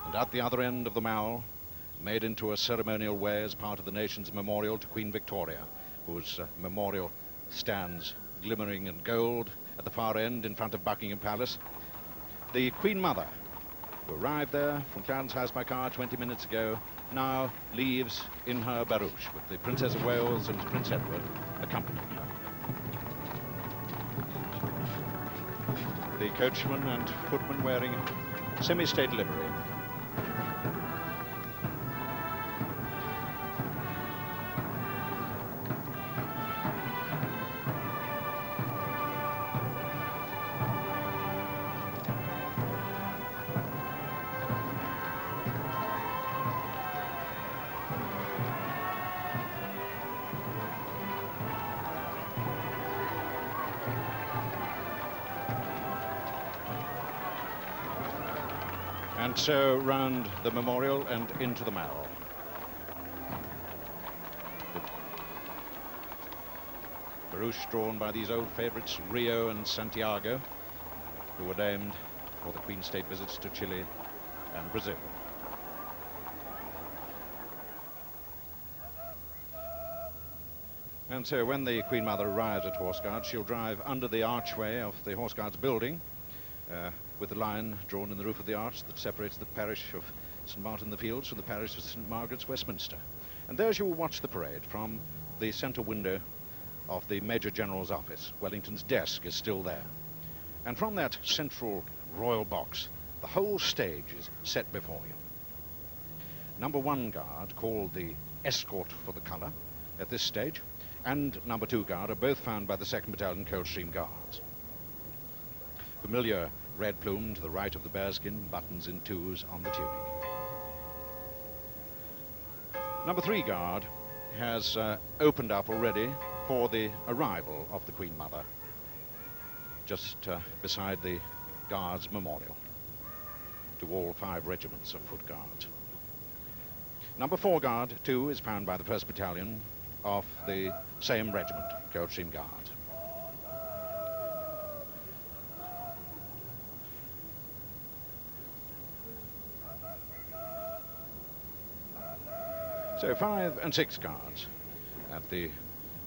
And at the other end of the mall, made into a ceremonial way as part of the nation's memorial to Queen Victoria, whose memorial stands glimmering in gold at the far end in front of Buckingham Palace, the Queen Mother, who arrived there from Clarence House by car 20 minutes ago, now leaves in her barouche with the Princess of Wales and Prince Edward accompanying her. The coachman and footman wearing semi-state livery. And so round the memorial and into the mall. The barouche drawn by these old favourites, Rio and Santiago, who were named for the Queen's state visits to Chile and Brazil. And so when the Queen Mother arrives at Horse Guards, she'll drive under the archway of the Horse Guards building, with a line drawn in the roof of the arch that separates the parish of St. Martin-in-the-Fields from the parish of St. Margaret's, Westminster. And there she will watch the parade from the centre window of the Major General's office. Wellington's desk is still there. And from that central royal box, the whole stage is set before you. Number 1 guard, called the escort for the colour at this stage, and number 2 guard are both found by the 2nd Battalion Coldstream Guards. Familiar red plume to the right of the bearskin, buttons in 2s on the tunic. Number 3 guard has opened up already for the arrival of the Queen Mother, just beside the Guards Memorial to all 5 regiments of foot guards. Number 4 guard, too, is found by the 1st Battalion of the same regiment, Coldstream Guard. So 5 and 6 guards at the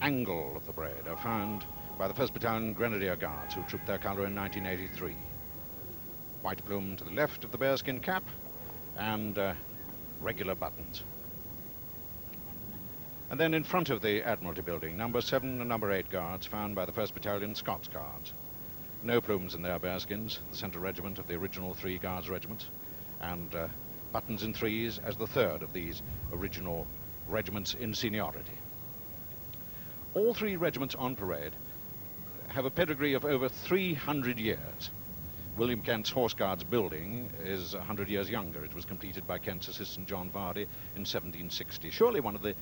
angle of the parade are found by the 1st Battalion Grenadier Guards, who trooped their colour in 1983. White plume to the left of the bearskin cap and regular buttons. And then in front of the Admiralty building, number 7 and number 8 guards found by the 1st Battalion Scots Guards. No plumes in their bearskins, the central regiment of the original 3 Guards regiments, and buttons in 3s as the 3rd of these original regiments in seniority. All 3 regiments on parade have a pedigree of over 300 years. William Kent's Horse Guards building is 100 years younger. It was completed by Kent's assistant John Vardy in 1760. Surely one of the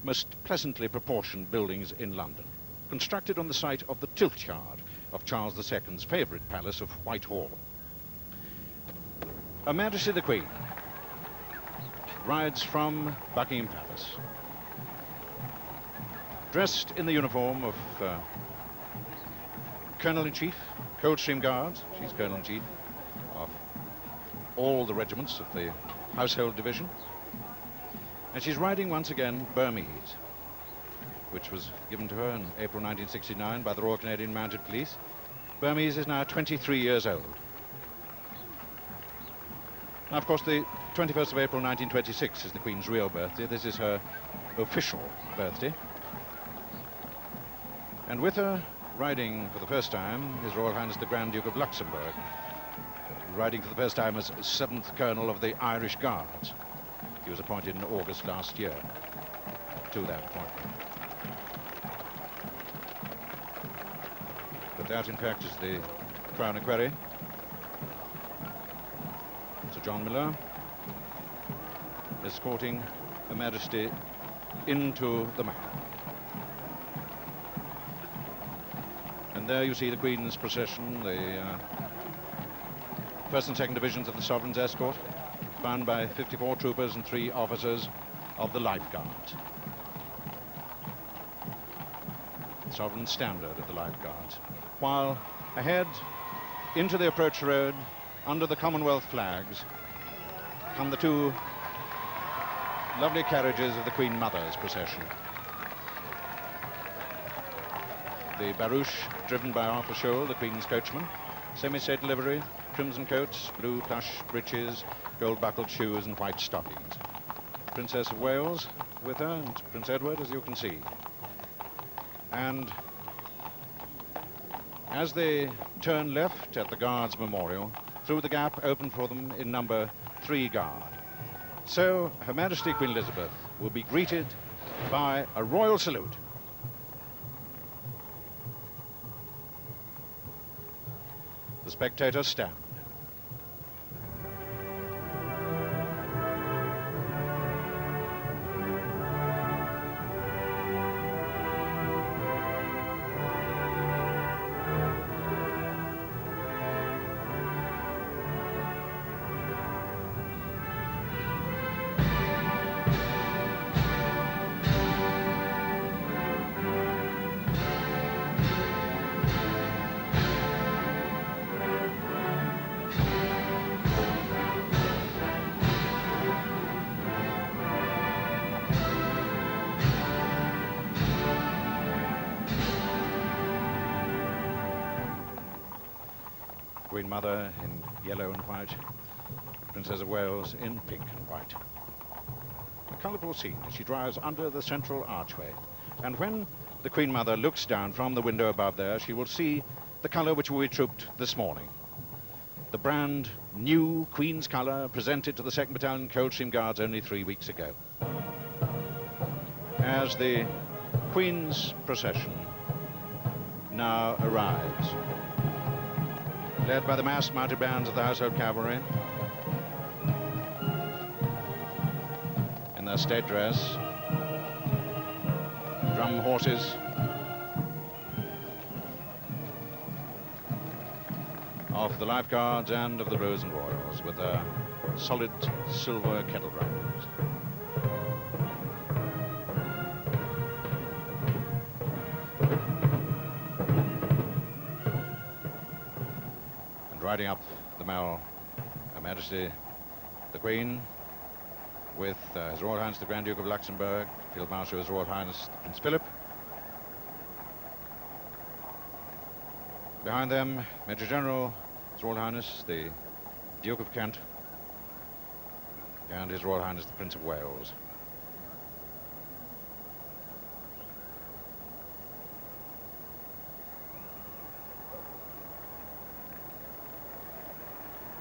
most pleasantly proportioned buildings in London. Constructed on the site of the tilt yard of Charles II's favourite palace of Whitehall. Her Majesty the Queen rides from Buckingham Palace, dressed in the uniform of Colonel-in-Chief, Coldstream Guards. She's Colonel-in-Chief of all the regiments of the Household Division. And she's riding once again Burmese, which was given to her in April 1969 by the Royal Canadian Mounted Police. Burmese is now 23 years old. Now, of course, the 21st of April 1926 is the Queen's real birthday. This is her official birthday. And with her, riding for the first time, His Royal Highness the Grand Duke of Luxembourg, riding for the first time as 7th Colonel of the Irish Guards. He was appointed in August last year to that appointment. But that, in fact, is the Crown Equerry, Sir John Miller, escorting Her Majesty into the mall. And there you see the Queen's procession, the 1st and 2nd Divisions of the Sovereign's escort, found by 54 troopers and 3 officers of the Life Guards. The Sovereign standard of the Life Guards. While ahead, into the approach road, under the Commonwealth flags, come the two lovely carriages of the Queen Mother's procession. The barouche, driven by Arthur Scholl, the Queen's coachman, semi-state livery, crimson coats, blue plush breeches, gold-buckled shoes and white stockings. Princess of Wales with her, and Prince Edward, as you can see. And as they turn left at the Guards Memorial, through the gap opened for them in number 3 guard. So Her Majesty Queen Elizabeth will be greeted by a royal salute. The spectators stand. Queen Mother in yellow and white, Princess of Wales in pink and white. A colourful scene as she drives under the central archway. And when the Queen Mother looks down from the window above there, she will see the colour which we trooped this morning. The brand new Queen's colour presented to the 2nd Battalion Coldstream Guards only 3 weeks ago. As the Queen's procession now arrives, led by the massed mounted bands of the Household Cavalry in their state dress, drum horses, of the Life Guards and of the Rose and Royals with their solid silver kettle drums. Riding up the Mall, Her Majesty the Queen, with His Royal Highness the Grand Duke of Luxembourg, Field Marshal His Royal Highness Prince Philip. Behind them, Major General His Royal Highness the Duke of Kent, and His Royal Highness the Prince of Wales.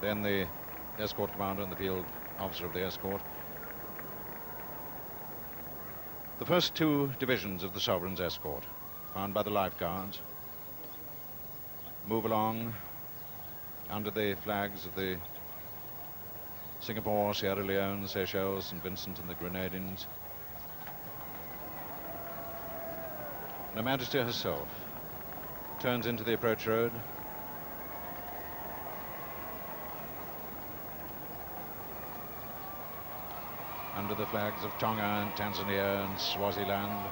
Then the escort commander and the field officer of the escort. The first 2 divisions of the Sovereign's escort, found by the Life Guards, move along under the flags of the Singapore, Sierra Leone, Seychelles, St. Vincent and the Grenadines. And Her Majesty herself turns into the approach road, under the flags of Tonga and Tanzania and Swaziland.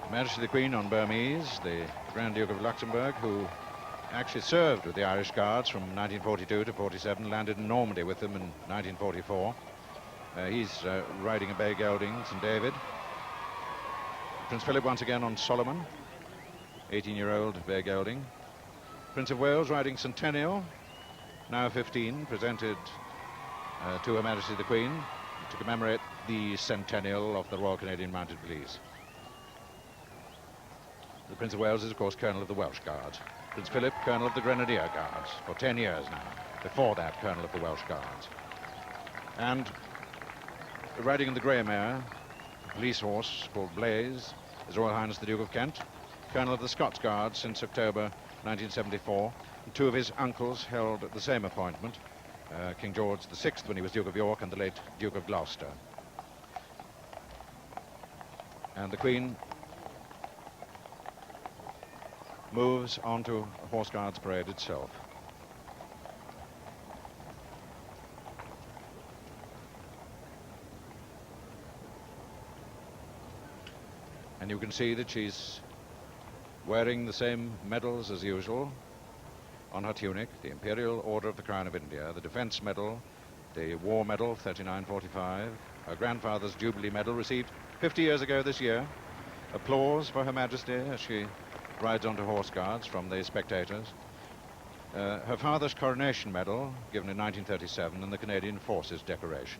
Her Majesty the Queen on Burmese, the Grand Duke of Luxembourg, who actually served with the Irish Guards from 1942 to 47, landed in Normandy with them in 1944. He's riding a bay gelding, St. David. Prince Philip once again on Solomon, 18-year-old bay gelding. Prince of Wales riding Centennial, now 15, presented to Her Majesty the Queen to commemorate the centennial of the Royal Canadian Mounted Police. The Prince of Wales is, of course, Colonel of the Welsh Guards. Prince Philip, Colonel of the Grenadier Guards, for 10 years now. Before that, Colonel of the Welsh Guards. And riding in the grey mare, a police horse called Blaze, His Royal Highness the Duke of Kent, Colonel of the Scots Guards since October 1974. And 2 of his uncles held the same appointment, King George VI when he was Duke of York and the late Duke of Gloucester. And the Queen moves on to Horse Guards Parade itself. And you can see that she's wearing the same medals as usual on her tunic: the Imperial Order of the Crown of India, the Defence Medal, the War Medal 3945, her grandfather's Jubilee Medal received 50 years ago this year. Applause for Her Majesty as she rides onto Horse Guards from the spectators. Her father's Coronation Medal, given in 1937, and the Canadian Forces decoration.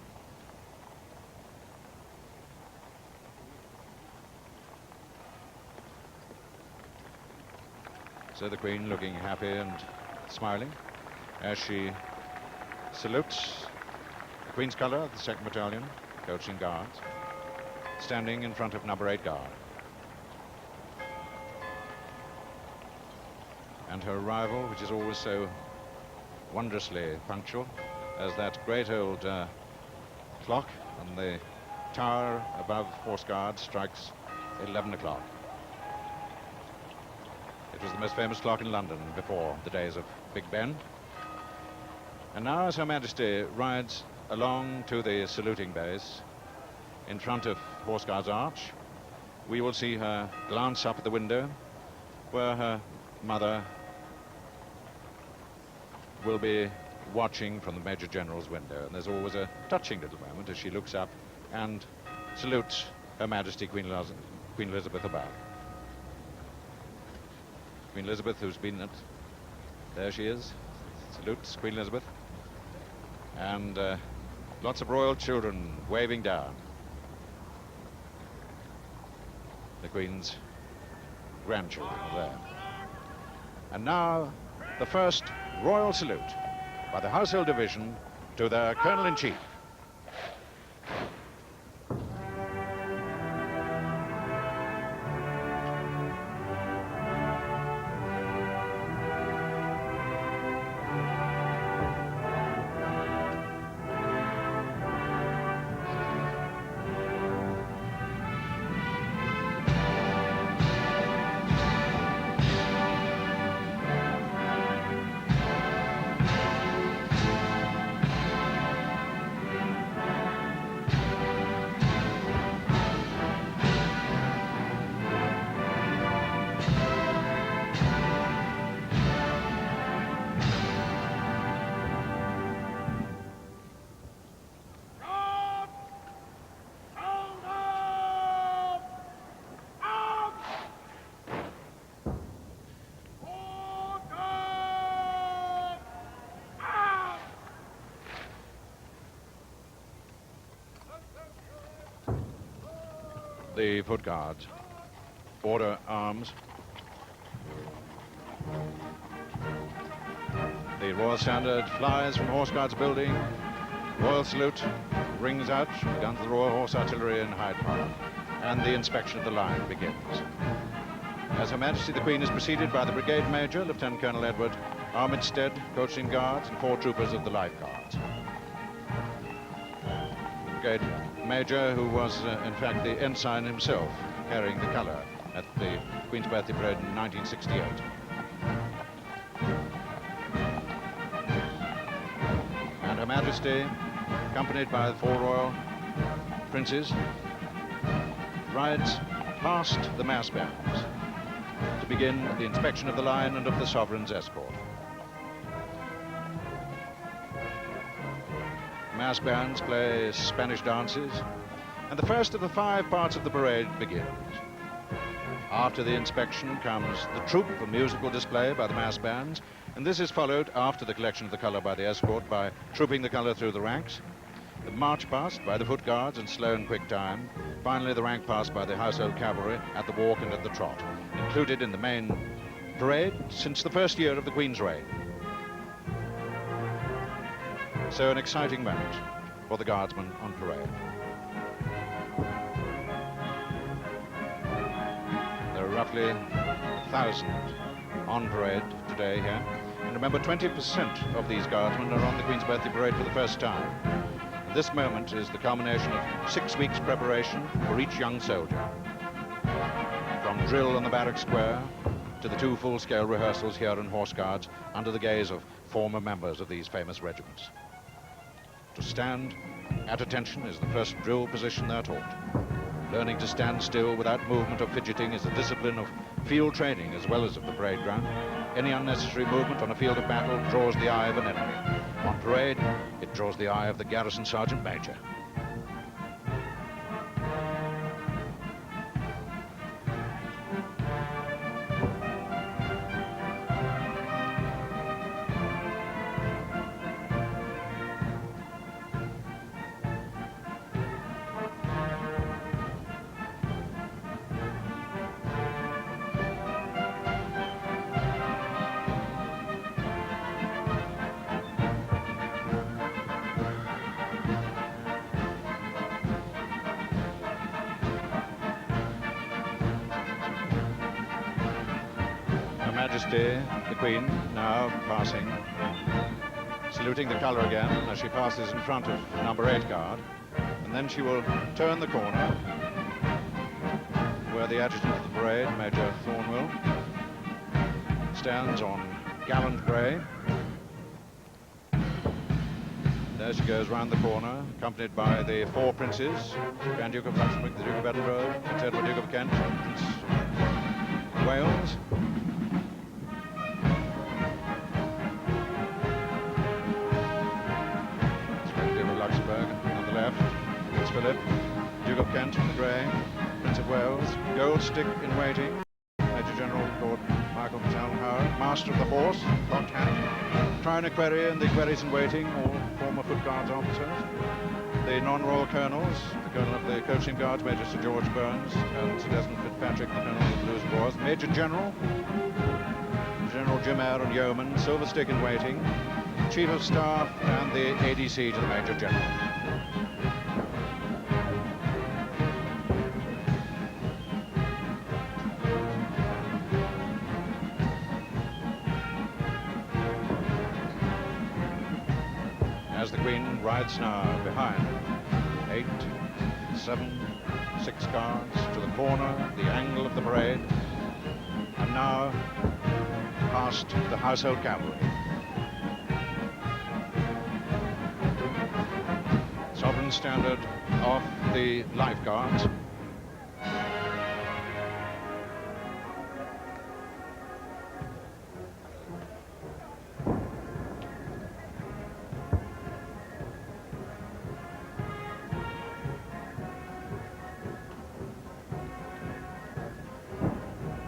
So the Queen looking happy and smiling as she salutes the Queen's colour of the 2nd Battalion, Coaching Guards, standing in front of number 8 Guard. And her arrival, which is always so wondrously punctual, as that great old clock on the tower above Horse Guards strikes 11 o'clock. It was the most famous clock in London before the days of Big Ben. And now, as Her Majesty rides along to the saluting base in front of Horse Guards Arch, we will see her glance up at the window where her mother will be watching from the Major General's window. And there's always a touching little moment as she looks up and salutes Her Majesty Queen Elizabeth above. Queen Elizabeth, who's been at... There she is. Salutes Queen Elizabeth. And lots of royal children waving down. The Queen's grandchildren are there. And now, the first royal salute by the Household Division to their Colonel-in-Chief. The Foot Guards order arms. The Royal Standard flies from Horse Guards building. Royal salute rings out. Guns of the Royal Horse Artillery in Hyde Park. And the inspection of the line begins. As Her Majesty the Queen is preceded by the Brigade Major, Lieutenant Colonel Edward Armitstead, Coaching Guards, and 4 troopers of the Life Guards. The Brigade Major, who was in fact the ensign himself, carrying the colour at the Queen's Birthday Parade in 1968. And Her Majesty, accompanied by the 4 royal princes, rides past the mass bands to begin the inspection of the line and of the Sovereign's escort. Mass bands play Spanish dances, and the first of the 5 parts of the parade begins. After the inspection comes the troop, a musical display by the mass bands, and this is followed, after the collection of the colour by the escort, by trooping the colour through the ranks, the march past by the Foot Guards in slow and quick time, finally the rank past by the Household Cavalry at the walk and at the trot, included in the main parade since the first year of the Queen's reign. So an exciting moment for the Guardsmen on parade. There are roughly 1,000 on parade today here. And remember, 20% of these Guardsmen are on the Queen's Birthday Parade for the first time. This moment is the culmination of 6 weeks' preparation for each young soldier. From drill on the barrack square to the 2 full-scale rehearsals here in Horse Guards under the gaze of former members of these famous regiments. To stand at attention is the first drill position they're taught. Learning to stand still without movement or fidgeting is a discipline of field training as well as of the parade ground. Any unnecessary movement on a field of battle draws the eye of an enemy. On parade, it draws the eye of the garrison sergeant major. Her Majesty, the Queen, now passing, saluting the colour again as she passes in front of number 8 guard, and then she will turn the corner where the adjutant of the parade, Major Thornwell, stands on gallant grey. There she goes round the corner, accompanied by the 4 princes, Grand Duke of Luxembourg, the Duke of Edinburgh, Prince Edward, Duke of Kent, Prince of Wales. On the left, Prince Philip, Duke of Kent in the grey, Prince of Wales, Gold Stick in waiting, Major General Lord Michael Howard, Master of the Horse, cocked hat, Tryon Equerry and the Equerries in waiting, all former Foot Guards officers, the non-royal colonels, the Colonel of the Coaching Guards, Major Sir George Burns, and Sir Desmond Fitzpatrick, the Colonel of the Blues and Wars, Major General, General Jim Eyre and Yeoman, Silver Stick in waiting, Chief of Staff and the ADC to the Major General. As the Queen rides now behind 8, 7, 6 guards to the corner, the angle of the parade, and now past the Household Cavalry. Sovereign standard of the Life Guards.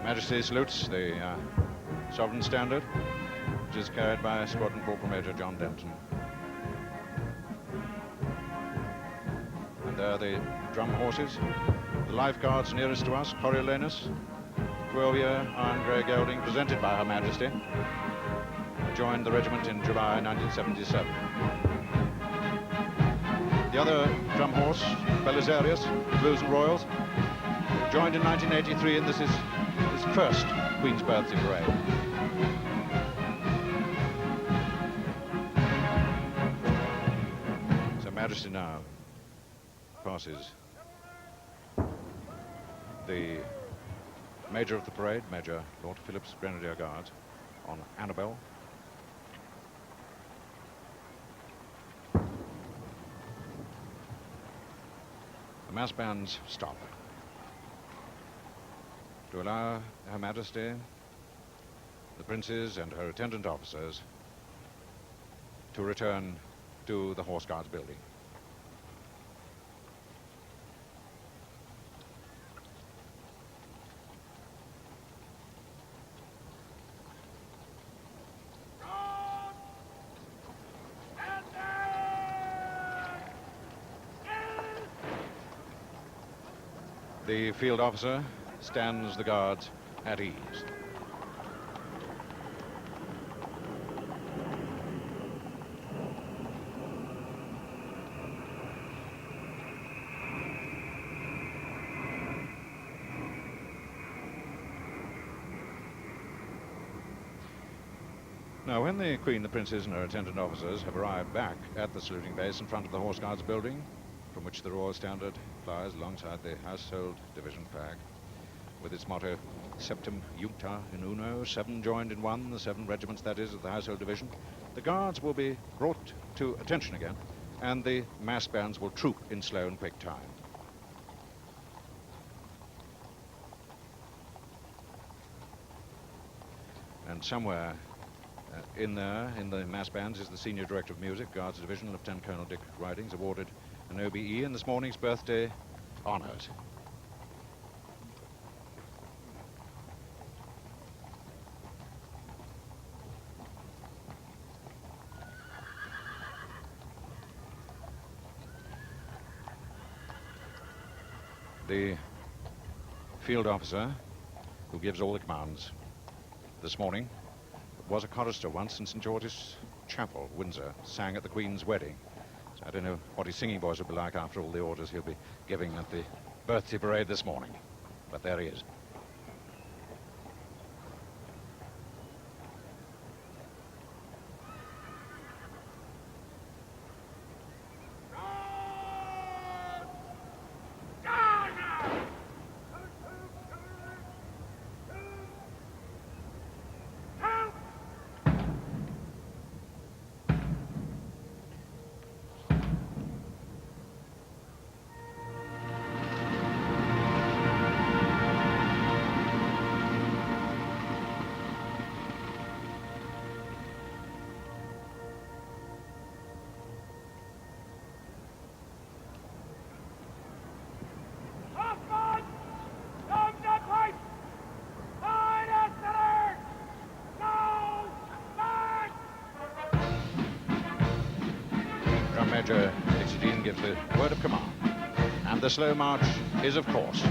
Majesty salutes the Sovereign Standard, which is carried by Squadron Corporal Major John Denton. And there are the drum horses. The Life Guards nearest to us, Coriolanus, 12-year iron grey gelding, presented by Her Majesty, joined the regiment in July 1977. The other drum horse, Belisarius, Blues and Royals, joined in 1983, and this is his first Queen's Birthday Parade. So Majesty now passes the Major of the Parade, Major Lord Phillips, Grenadier Guards, on Annabelle. The mass bands stop to allow Her Majesty, the princes and her attendant officers to return to the Horse Guards building. The field officer stands the guards at ease. Now, when the Queen, the princes and her attendant officers have arrived back at the saluting base in front of the Horse Guards building, from which the Royal Standard flies alongside the Household Division flag, with its motto, Septem Iuncta in Uno, 7 joined in 1, the 7 regiments, that is, of the Household Division. The guards will be brought to attention again, and the mass bands will troop in slow and quick time. And somewhere in there, in the mass bands, is the Senior Director of Music, Guards Division, Lieutenant Colonel Dick Ridings, awarded an OBE in this morning's birthday honors. The field officer who gives all the commands this morning was a chorister once in St. George's Chapel, Windsor, sang at the Queen's wedding. So I don't know what his singing voice will be like after all the orders he'll be giving at the birthday parade this morning, but there he is. Major Dixie gives the word of command. And the slow march is, of course,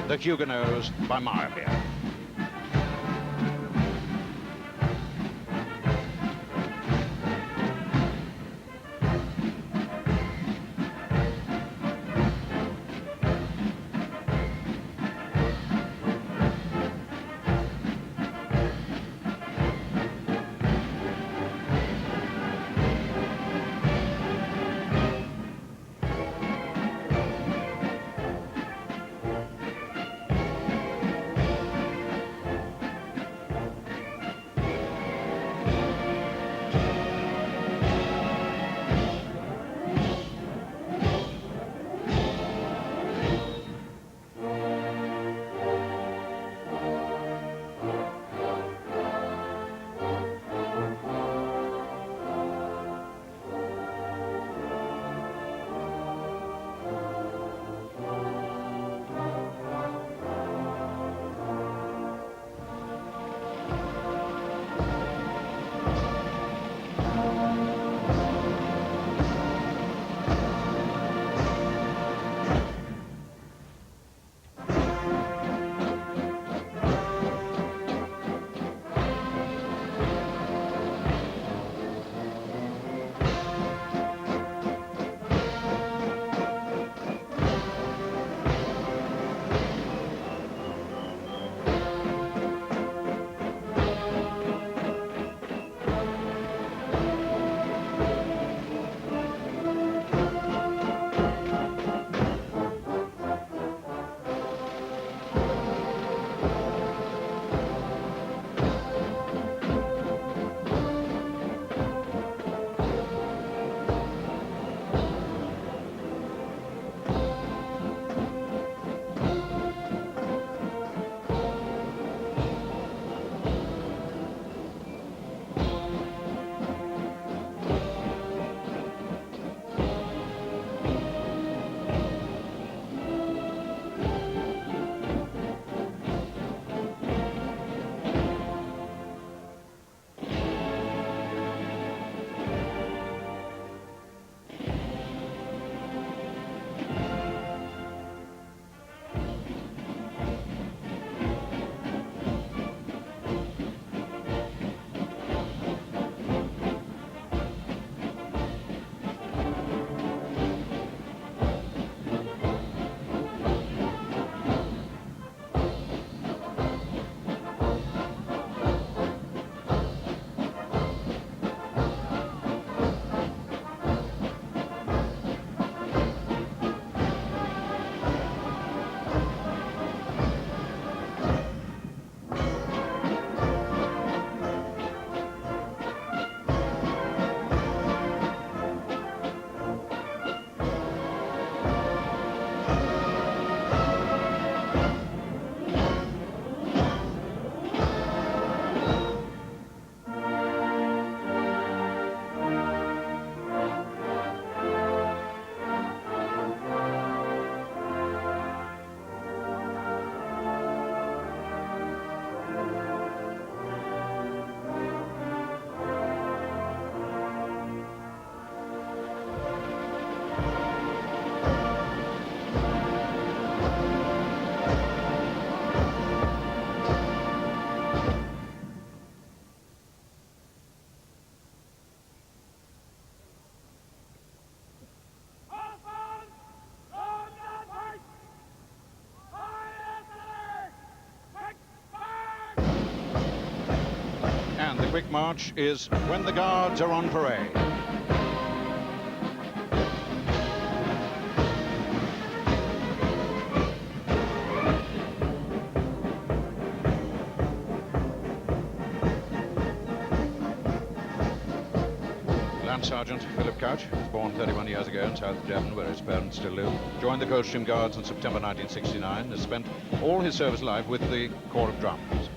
the Huguenots by Meyerbeer. quick march is when the guards are on parade. Lance Sergeant Philip Couch was born 31 years ago in South Devon, where his parents still live. Joined the Coldstream Guards in September 1969. Has spent all his service life with the Corps of Drums.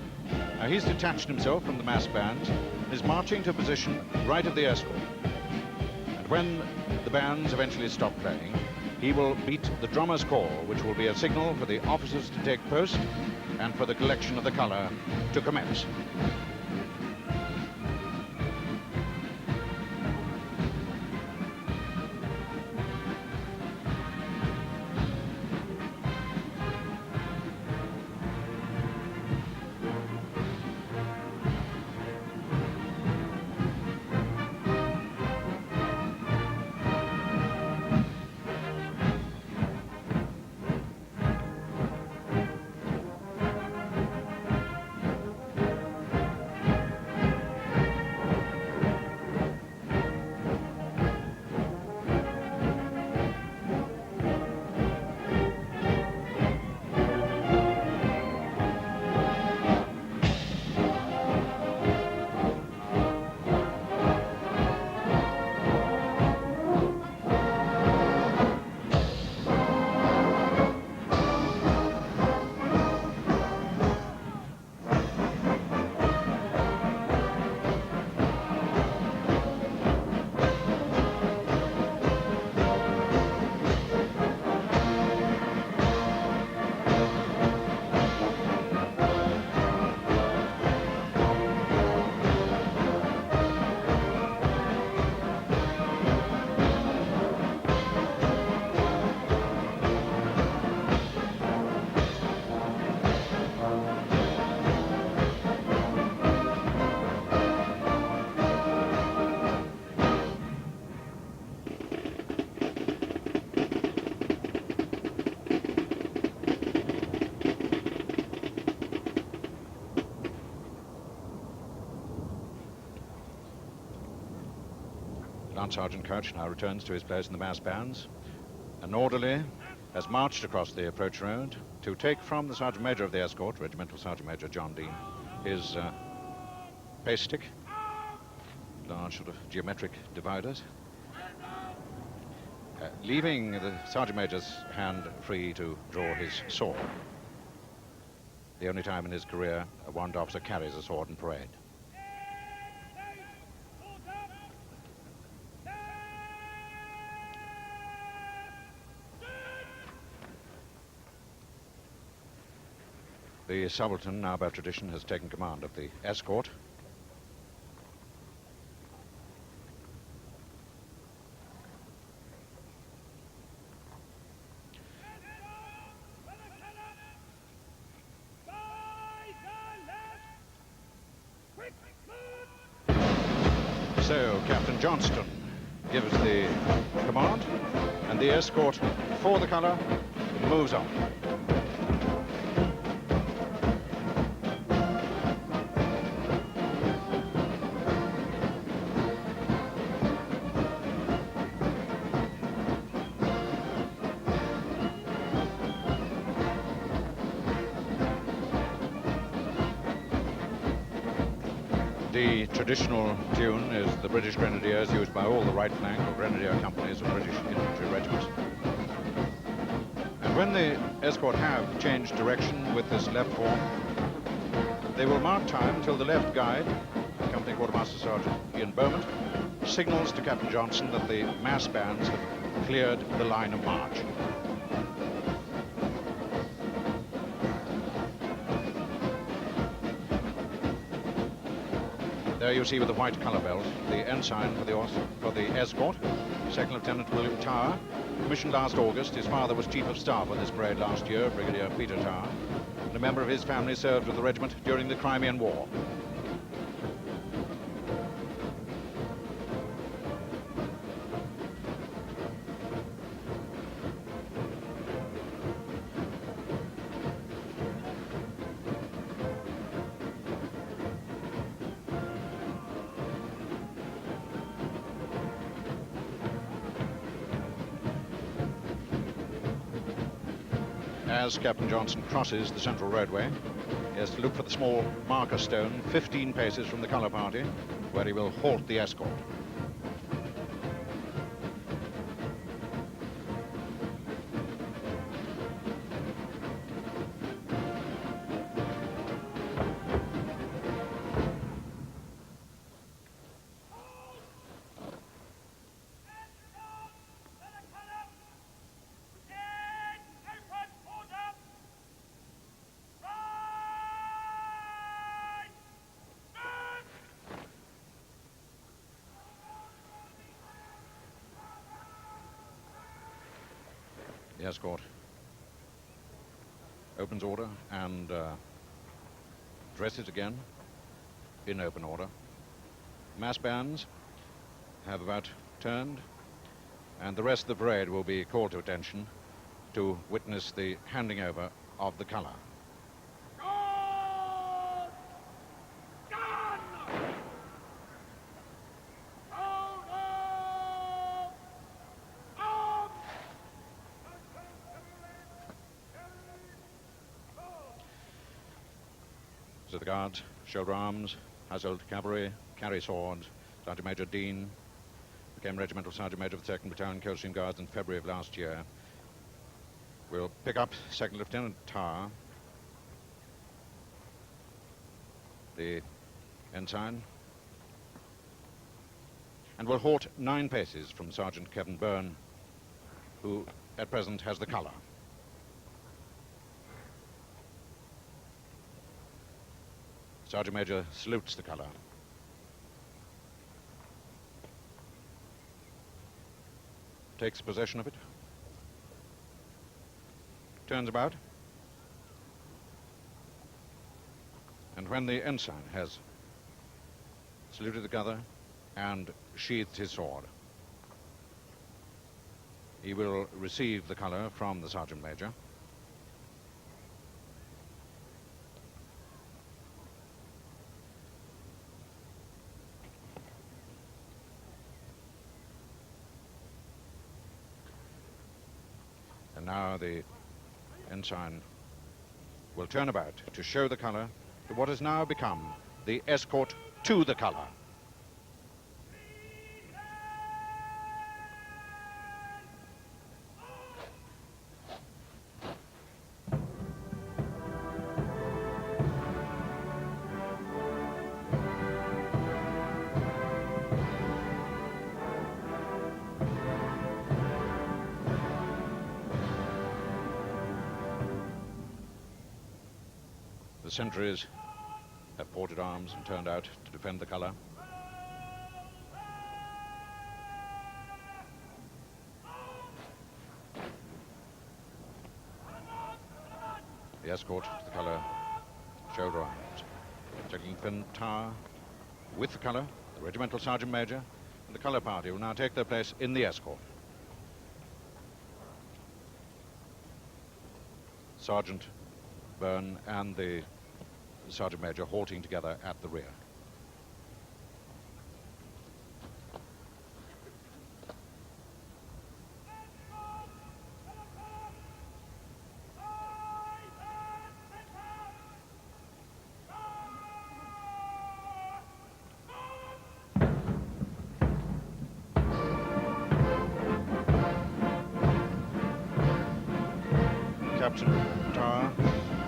Now, he's detached himself from the mass bands and is marching to a position right of the escort. And when the bands eventually stop playing, he will beat the drummer's call, which will be a signal for the officers to take post and for the collection of the colour to commence. Lance Sergeant Couch now returns to his place in the mass bands. An orderly has marched across the approach road to take from the Sergeant Major of the escort, Regimental Sergeant Major John Dean, his pace stick, large sort of geometric dividers, leaving the Sergeant Major's hand free to draw his sword. The only time in his career a warrant officer carries a sword in parade. The subaltern, now by tradition, has taken command of the escort. So Captain Johnston gives the command, and the escort for the colour moves on. The traditional tune is the British Grenadiers, used by all the right flank or Grenadier companies of British infantry regiments. And when the escort have changed direction with this left form, they will mark time until the left guide, Company Quartermaster Sergeant Ian Beaumont, signals to Captain Johnson that the mass bands have cleared the line of march. There you see with the white colour belt the ensign for the escort, Second Lieutenant William Tower, commissioned last August. His father was Chief of Staff on this parade last year, Brigadier Peter Tower, and a member of his family served with the regiment during the Crimean War. As Captain Johnson crosses the central roadway, he has to look for the small marker stone 15 paces from the colour party, where he will halt the escort. The escort opens order and dresses again in open order. Mass bands have about turned, and the rest of the parade will be called to attention to witness the handing over of the colour. So the Guards, shoulder arms, household cavalry, carry swords. Sergeant Major Dean became Regimental Sergeant Major of the 2nd Battalion Coldstream Guards in February of last year. We'll pick up 2nd Lieutenant Tarr, the ensign, and we'll halt 9 paces from Sergeant Kevin Byrne, who at present has the colour. Sergeant Major salutes the colour. Takes possession of it. Turns about. And when the ensign has saluted the colour and sheathed his sword, he will receive the colour from the Sergeant Major. And now the ensign will turn about to show the colour to what has now become the escort to the colour. The sentries have ported arms and turned out to defend the colour. The escort to the colour, shoulder arms. Second Lieutenant Tarr with the colour, the Regimental Sergeant Major, and the colour party will now take their place in the escort. Sergeant Byrne and the Sergeant Major halting together at the rear. Captain Tarr,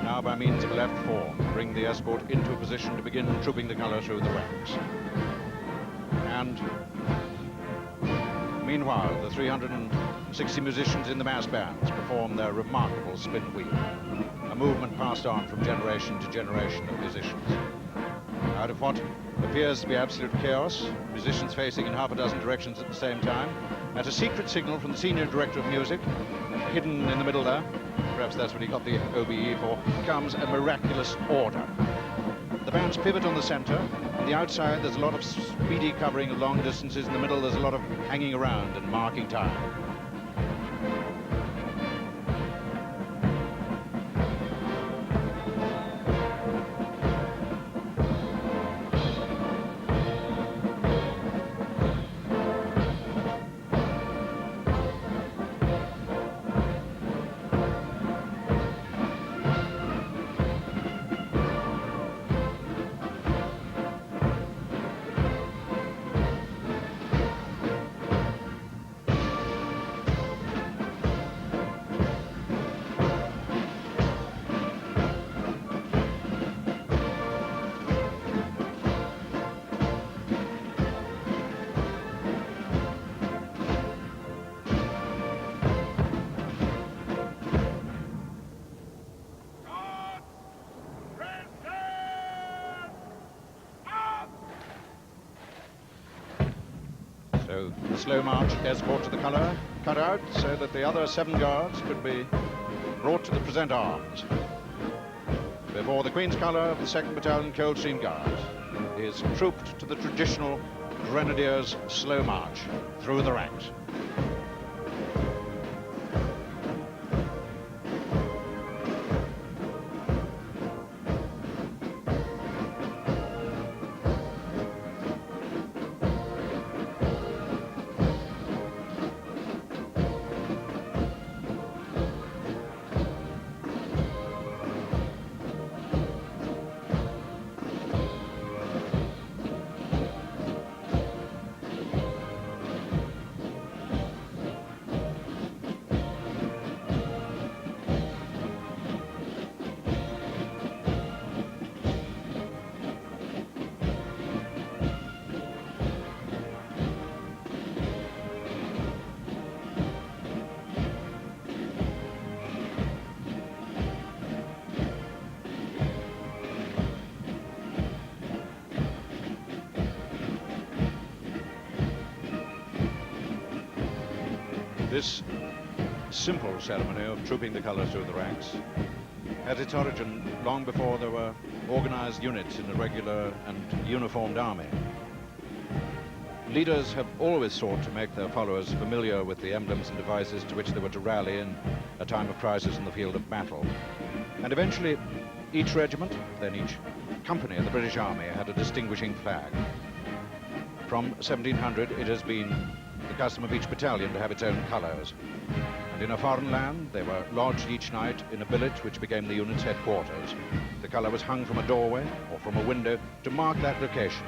now by means of a left form, bring the escort into a position to begin trooping the colour through the ranks. And meanwhile, the 360 musicians in the mass bands perform their remarkable spin wheel, a movement passed on from generation to generation of musicians. Out of what appears to be absolute chaos, musicians facing in half a dozen directions at the same time, at a secret signal from the senior director of music, hidden in the middle there, perhaps that's what he got the OBE for, comes a miraculous order. The bands pivot on the center. On the outside, there's a lot of speedy covering of long distances. In the middle, there's a lot of hanging around and marking time. So the slow march escort to the colour cut out so that the other 7 guards could be brought to the present arms before the Queen's Colour of the 2nd Battalion Coldstream Guards is trooped to the traditional Grenadiers' slow march through the ranks. This simple ceremony of trooping the colours through the ranks had its origin long before there were organised units in a regular and uniformed army. Leaders have always sought to make their followers familiar with the emblems and devices to which they were to rally in a time of crisis in the field of battle. And eventually, each regiment, then each company of the British Army, had a distinguishing flag. From 1700, it has been the custom of each battalion to have its own colours. And in a foreign land, they were lodged each night in a billet which became the unit's headquarters. The colour was hung from a doorway or from a window to mark that location.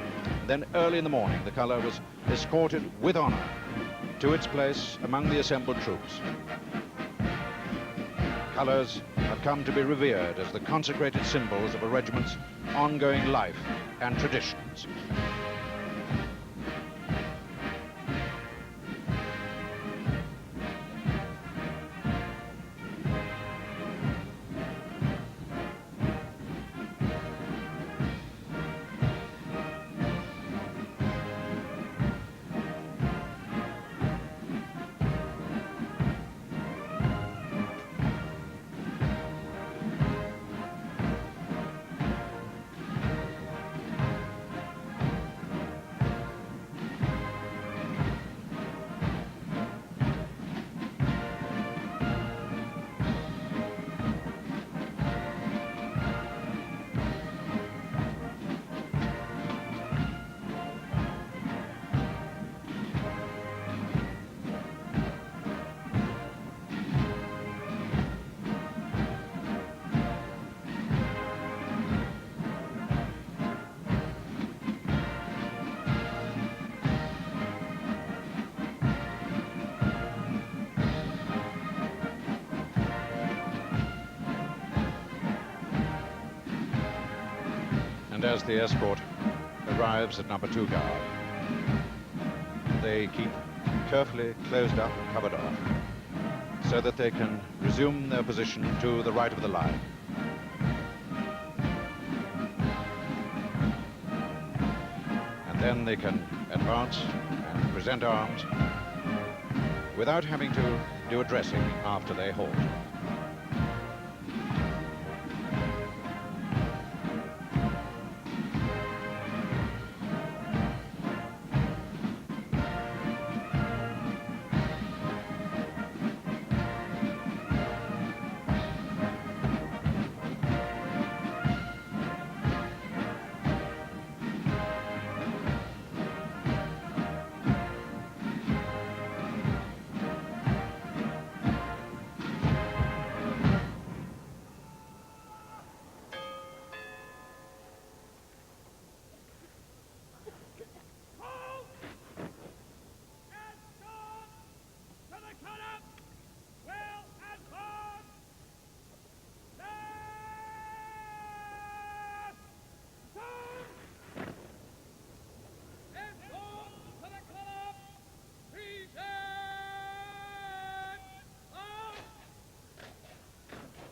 Then early in the morning, the colour was escorted with honour to its place among the assembled troops. Colours have come to be revered as the consecrated symbols of a regiment's ongoing life and traditions. And as the escort arrives at number 2 guard, they keep carefully closed up and covered off so that they can resume their position to the right of the line. And then they can advance and present arms without having to do a dressing after they halt.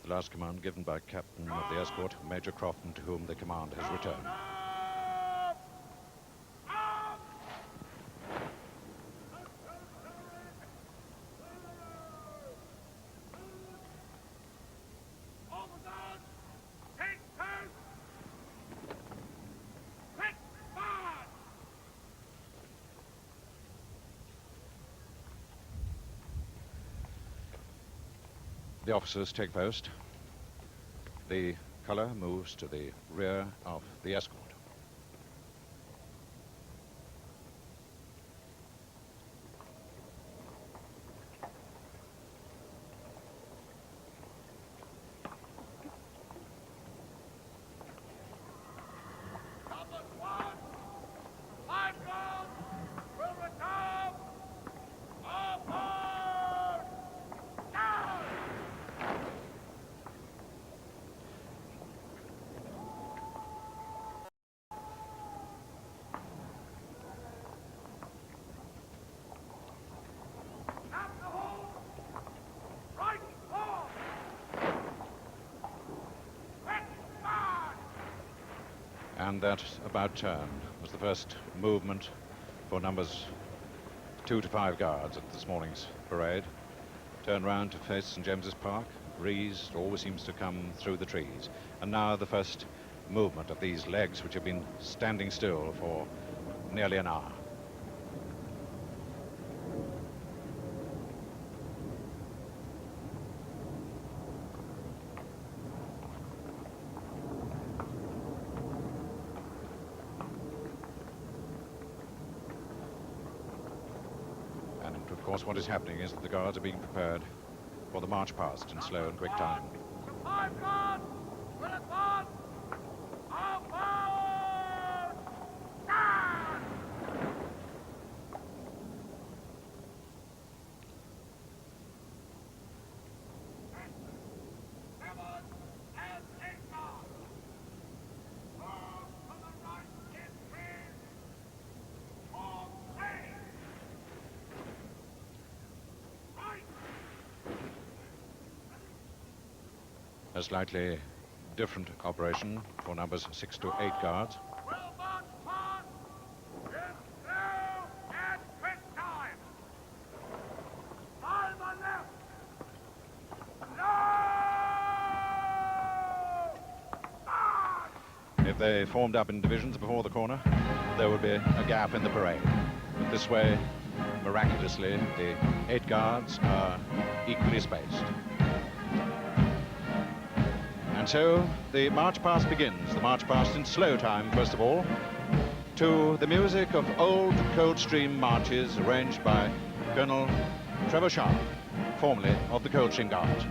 The last command given by Captain of the escort, Major Crofton, to whom the command has returned. the officers take post. The colour moves to the rear of the escort. And that about turn was the first movement for numbers 2 to 5 guards at this morning's parade. Turn round to face St. James's Park. Breeze always seems to come through the trees. And now the first movement of these legs, which have been standing still for nearly an hour. Of course, what is happening is that the guards are being prepared for the march past in slow and quick time. A slightly different operation for numbers 6 to 8 guards. If they formed up in divisions before the corner, there would be a gap in the parade. But this way, miraculously, the 8 guards are equally spaced. And so the march past begins. The march past in slow time, first of all, to the music of old Coldstream marches arranged by Colonel Trevor Sharp, formerly of the Coldstream Guards.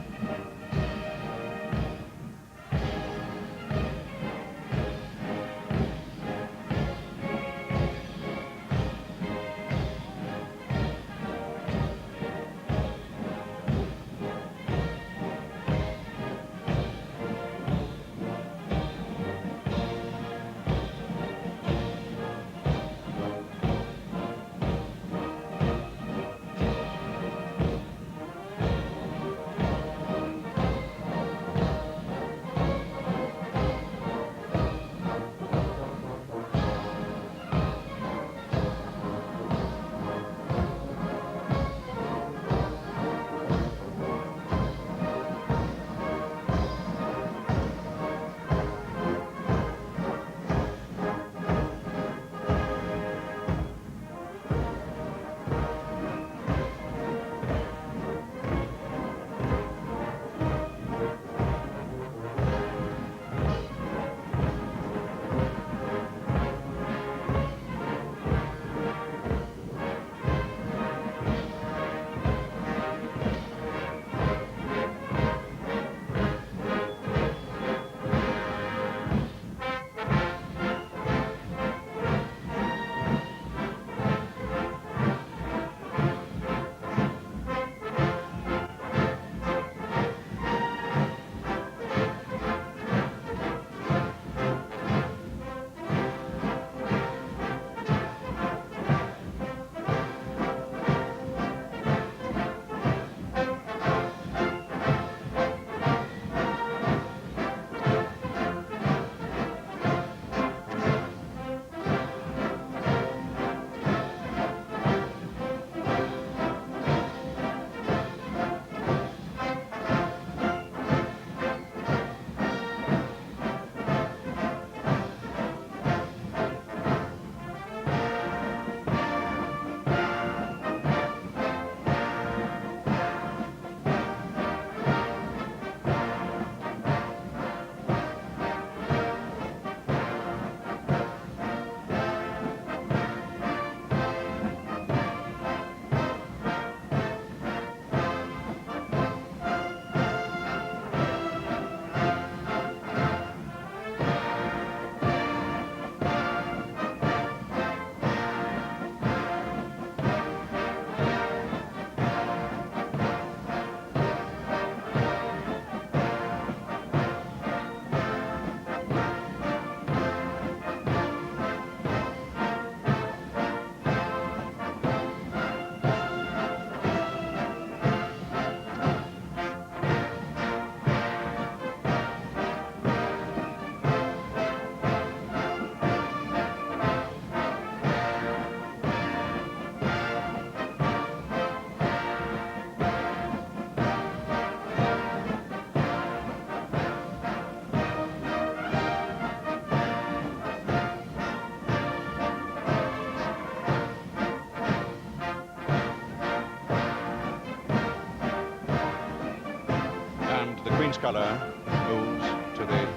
Queen's colour moves to the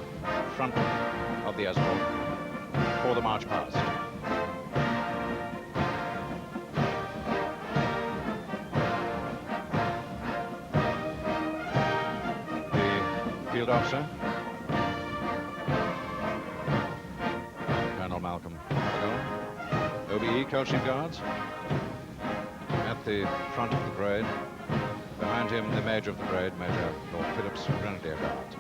front of the escort for the march past. The field officer, Colonel Malcolm, OBE Coaching Guards, at the front of the parade. Behind him, the Major of the parade, Major Lord Phillips, Grenadier Guards.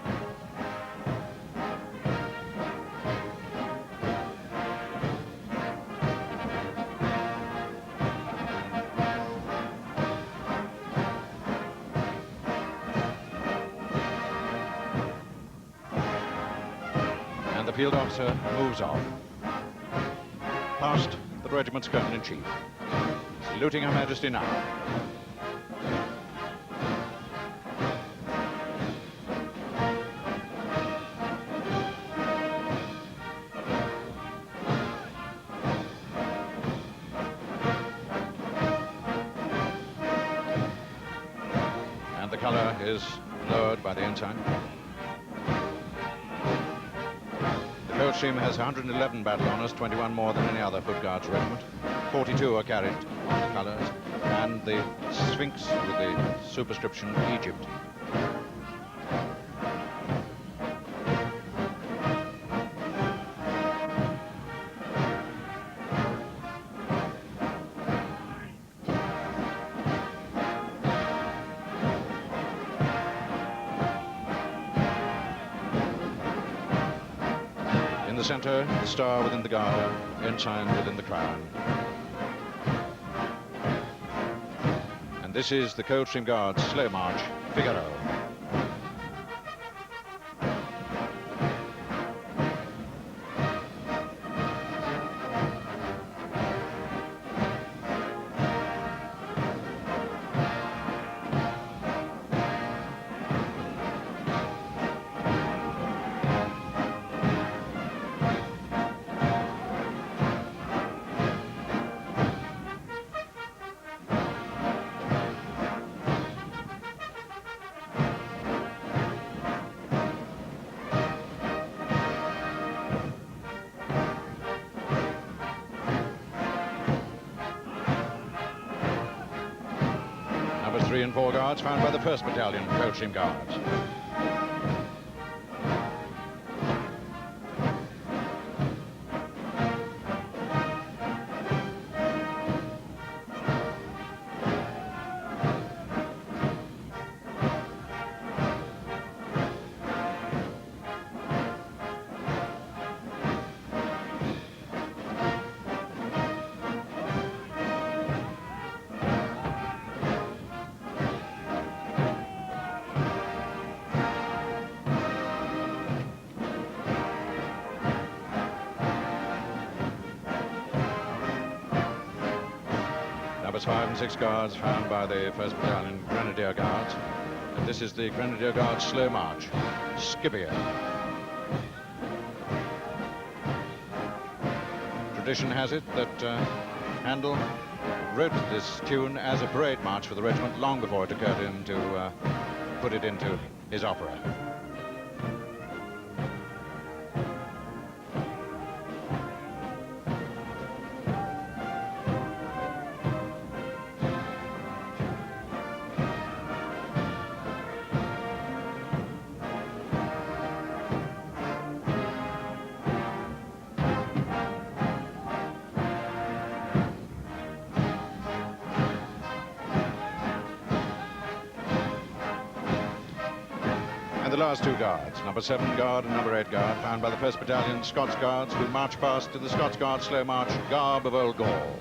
And the field officer moves off, past the regiment's Colonel-in-Chief, saluting Her Majesty now. The colour is lowered by the ensign. The Coldstream has 111 battle honours, 21 more than any other Foot Guards regiment. 42 are carried on the colours, and the Sphinx with the superscription Egypt. In the centre, the star within the garter, ensign within the crown. And this is the Coldstream Guards Slow March, Figaro. Numbers 3 and 4 Guards found by the 1st Battalion Coldstream Guards. Numbers 5 and 6 Guards found by the 1st Battalion Grenadier Guards. And this is the Grenadier Guards Slow March, Scipio. Tradition has it that Handel wrote this tune as a parade march for the regiment long before it occurred to him to put it into his opera. The last two guards, number 7 Guard and number 8 Guard, found by the 1st Battalion Scots Guards, who march past to the Scots Guards Slow March, garb of Old Gaul.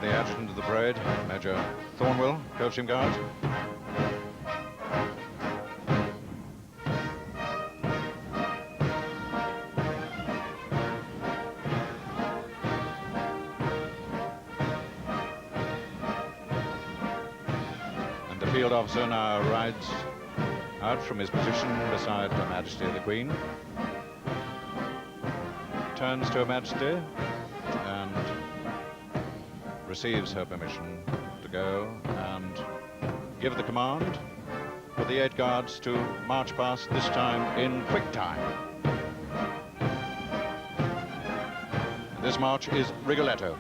the adjutant of the parade, Major Thornwell, Coldstream Guards. And the field officer now rides out from his position beside Her Majesty the Queen, turns to Her Majesty and receives her permission to go and give the command for the 8 guards to march past, this time in quick time. This march is Rigoletto.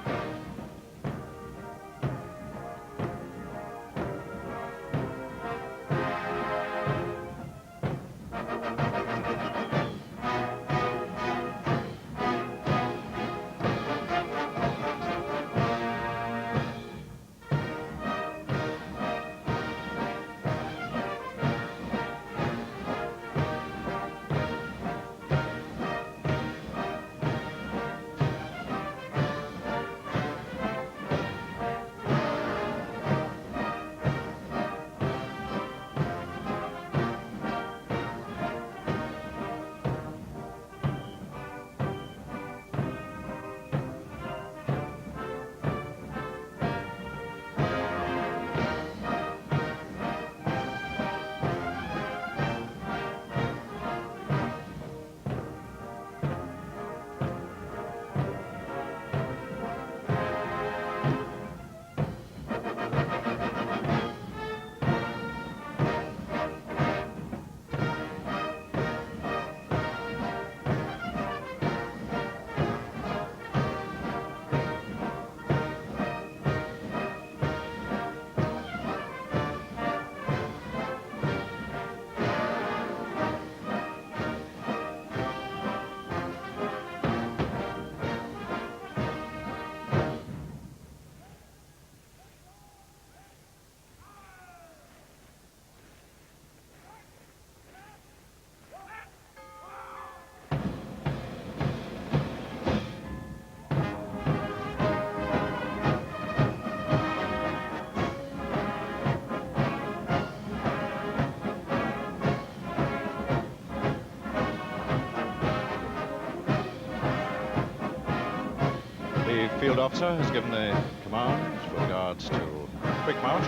The field officer has given the command for the guards to quick march,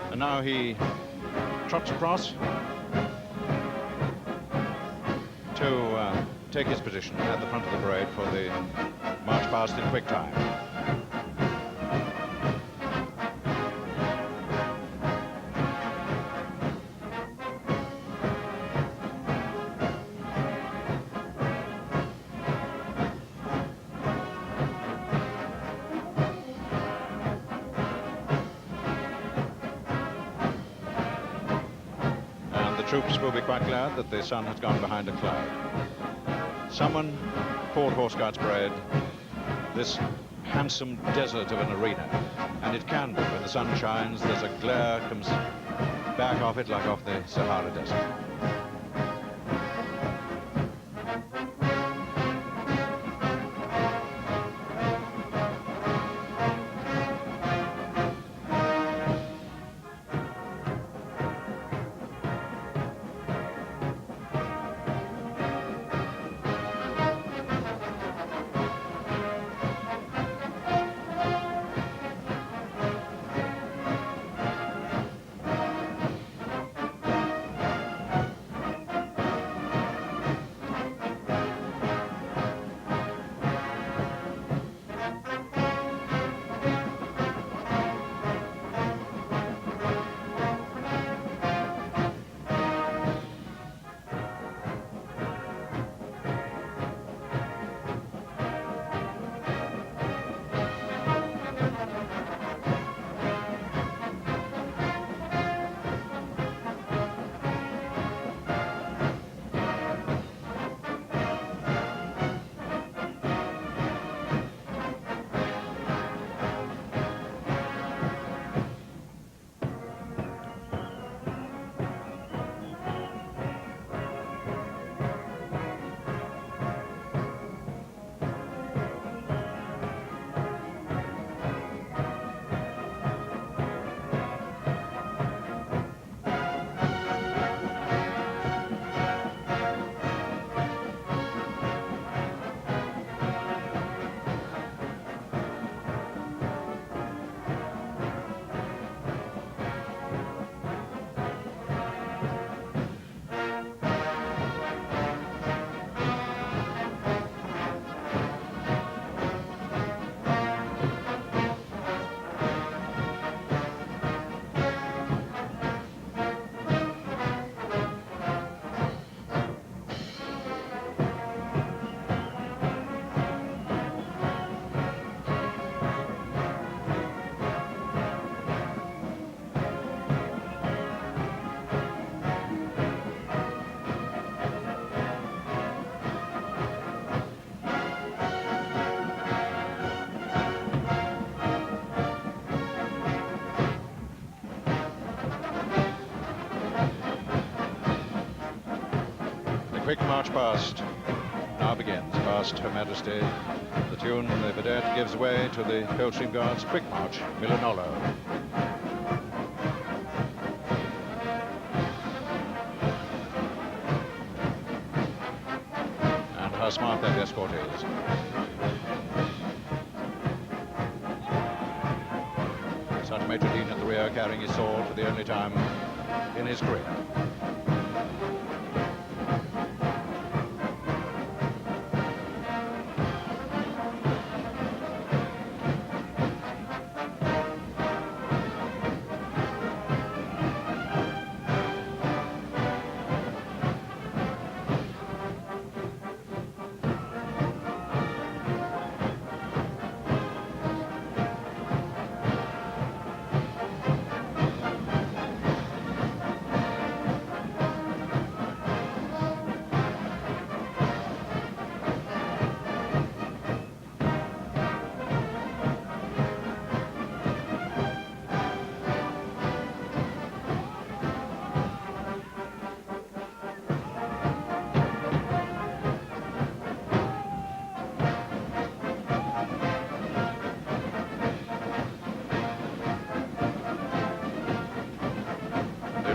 and now he trots across to take his position at the front of the parade for the march past in quick time. Troops will be quite glad that the sun has gone behind a cloud. Someone called Horse Guards Parade this handsome desert of an arena, and it can be. When the sun shines, there's a glare comes back off it like off the Sahara Desert. quick march past now begins. Past Her Majesty, the tune, the vedette gives way to the Coldstream Guards' quick march, Milanolo. And how smart that escort is. Sergeant Major Dean at the rear, carrying his sword for the only time in his career.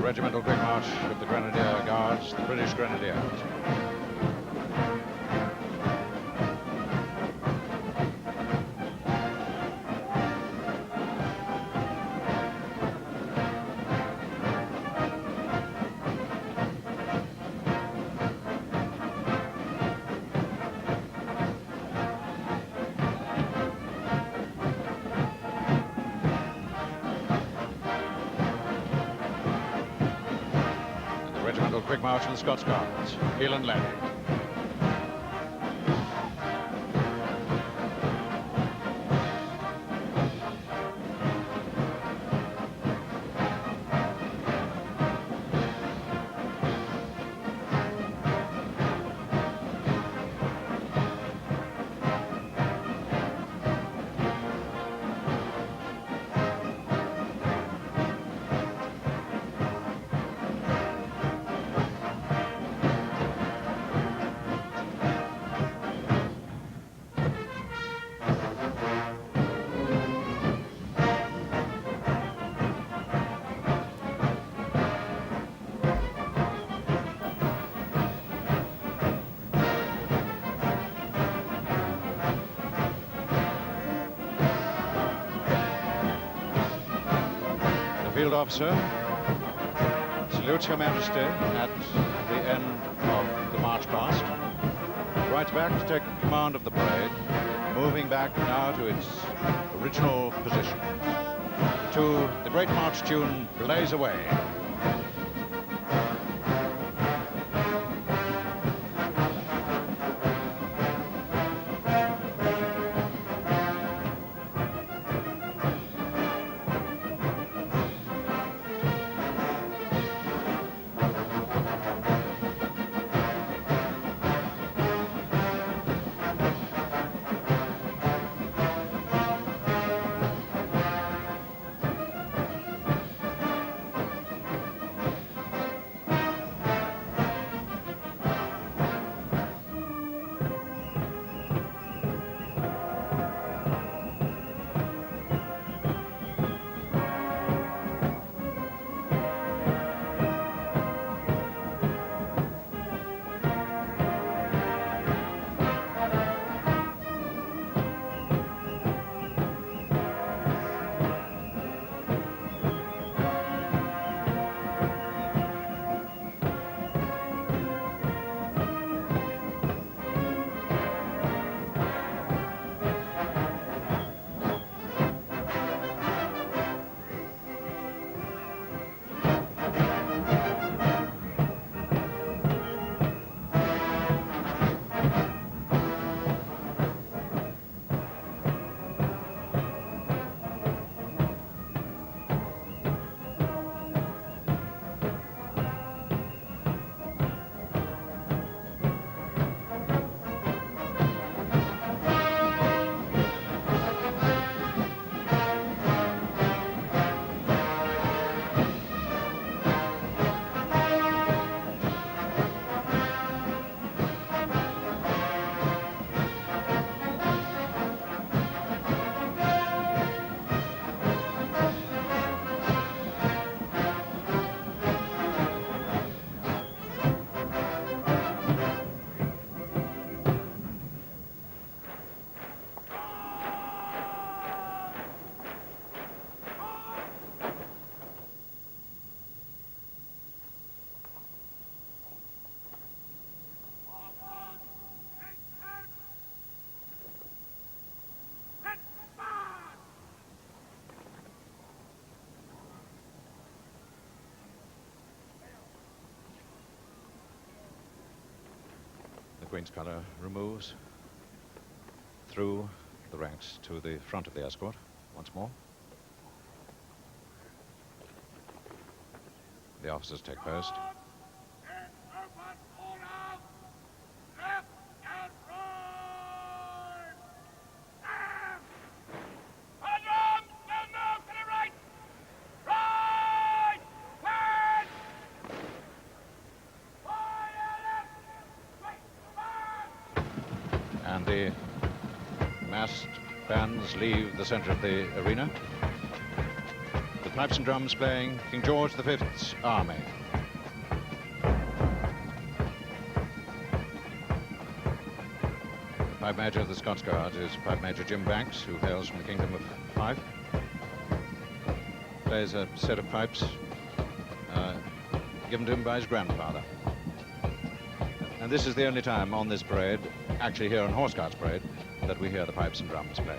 Regimental quick march of the Grenadier Guards, the British Grenadiers. Regimental quick march of the Scots Guards, heel and leg. Field officer salutes Her Majesty at the end of the march past, rides back to take command of the parade, moving back now to its original position, to the great march tune, Blaze Away. Queen's colour removes through the ranks to the front of the escort once more. The officers take post. And the massed bands leave the centre of the arena, with pipes and drums playing King George V's Army. The Pipe Major of the Scots Guards is Pipe Major Jim Banks, who hails from the Kingdom of Fife. Plays a set of pipes given to him by his grandfather. And this is the only time on this parade, actually here on Horse Guards Parade, that we hear the pipes and drums play.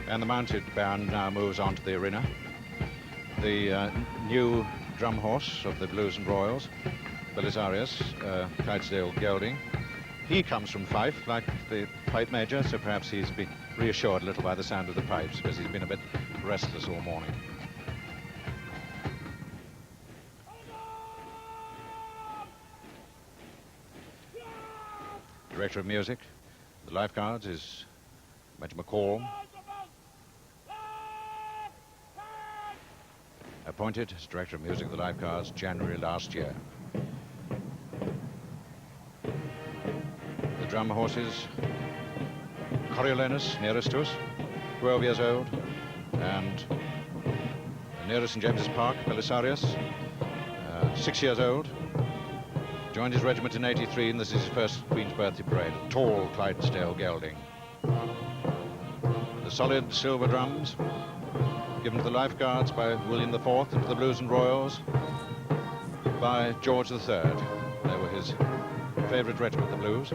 And the mounted band now moves on to the arena. The new drum horse of the Blues and Royals, Belisarius, Clydesdale gelding. He comes from Fife, like the Pipe Major, so perhaps he's been reassured a little by the sound of the pipes, because he's been a bit restless all morning. Director of Music, the Lifeguards, is Major McCall. Appointed as Director of Music of the Lifeguards January last year. The drum horses, Coriolanus, nearest to us, 12 years old, and nearest St James's Park, Belisarius, 6 years old. Joined his regiment in '83, and this is his first Queen's Birthday Parade, a tall Clydesdale gelding. The solid silver drums, given to the Lifeguards by William IV, and to the Blues and Royals by George III. They were his favourite regiment, the Blues.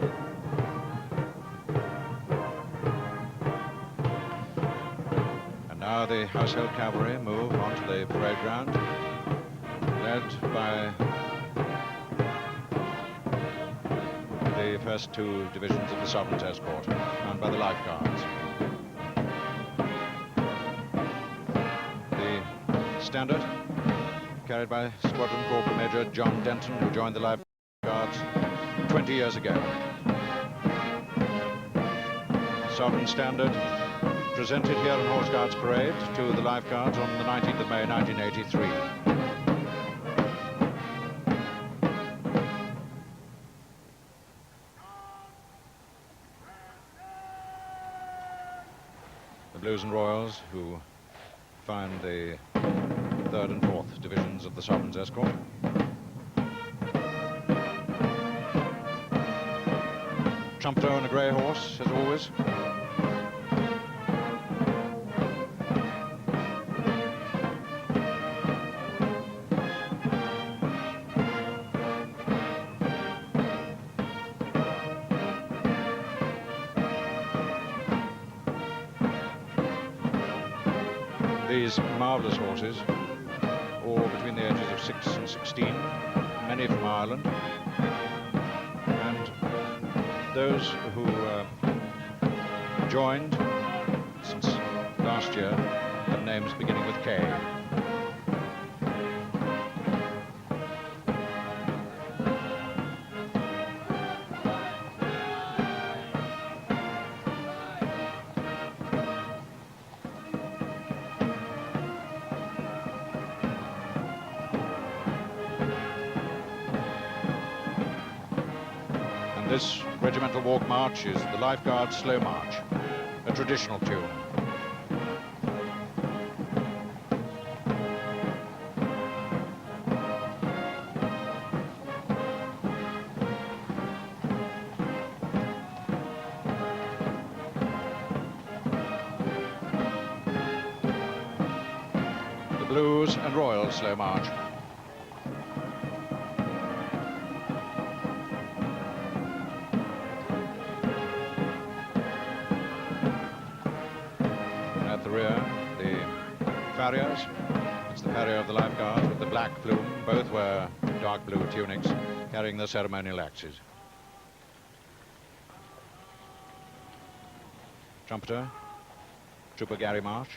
And now the Household Cavalry move onto the parade ground, led by the first two divisions of the Sovereign's Escort, and by the Lifeguards. Standard, carried by Squadron Corporal Major John Denton, who joined the Lifeguards 20 years ago. Sovereign Standard presented here on Horse Guards Parade to the Lifeguards on the 19th of May 1983. The Blues and Royals, who find the 3rd and 4th divisions of the Sovereign's Escort. Trumpeter on a grey horse, as always. These marvellous horses, all between the ages of 6 and 16, many from Ireland, and those who joined since last year have names beginning with K. This regimental walk march is the Lifeguards Slow March, a traditional tune. The Blues and Royals Slow March. the farriers. It's the farrier of the Life Guards with the black plume. Both wear dark blue tunics, carrying the ceremonial axes. Trumpeter, Trooper Gary Marsh.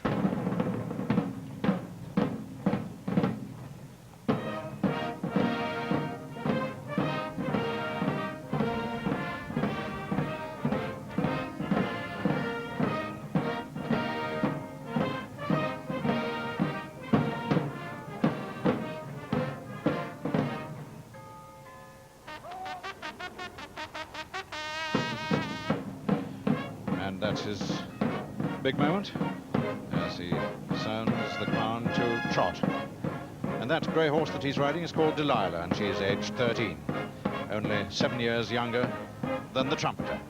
And that's his big moment as he sounds the crown to trot. And that grey horse that he's riding is called Delilah, and she is aged 13, only 7 years younger than the trumpeter.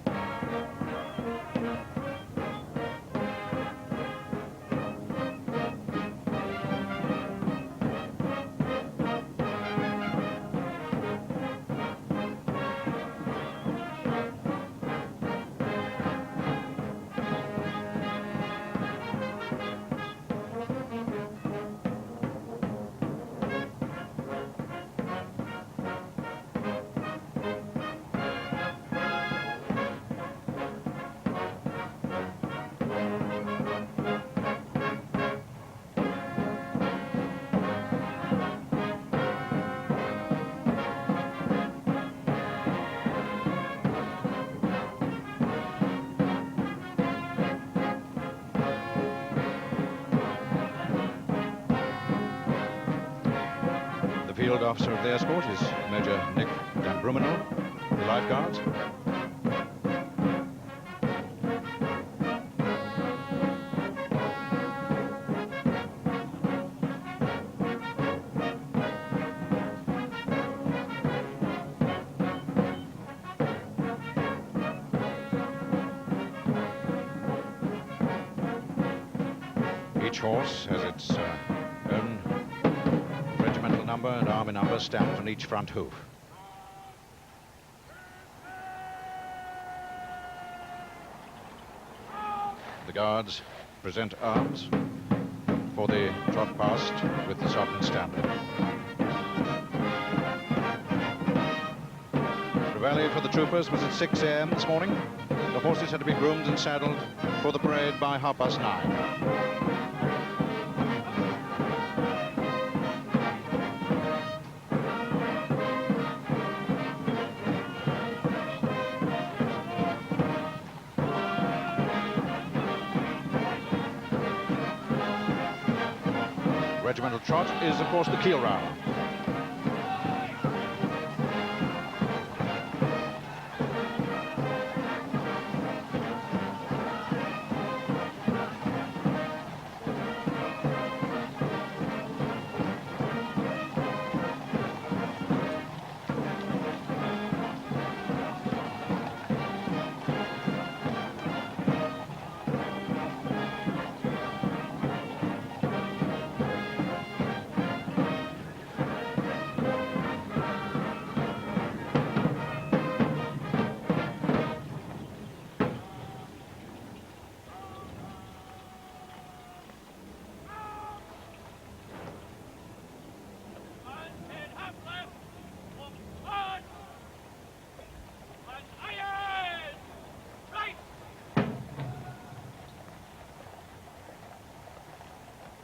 The field officer of the escort is Major Nick D'Ambruminal, the Life Guards. Each horse has its own regimental number and army number stamped on each front hoof. The guards present arms for the trot past with the sovereign standard. Reveille for the troopers was at 6 a.m. this morning. The horses had to be groomed and saddled for the parade by 9:30. Regimental trot is, of course, the keel round.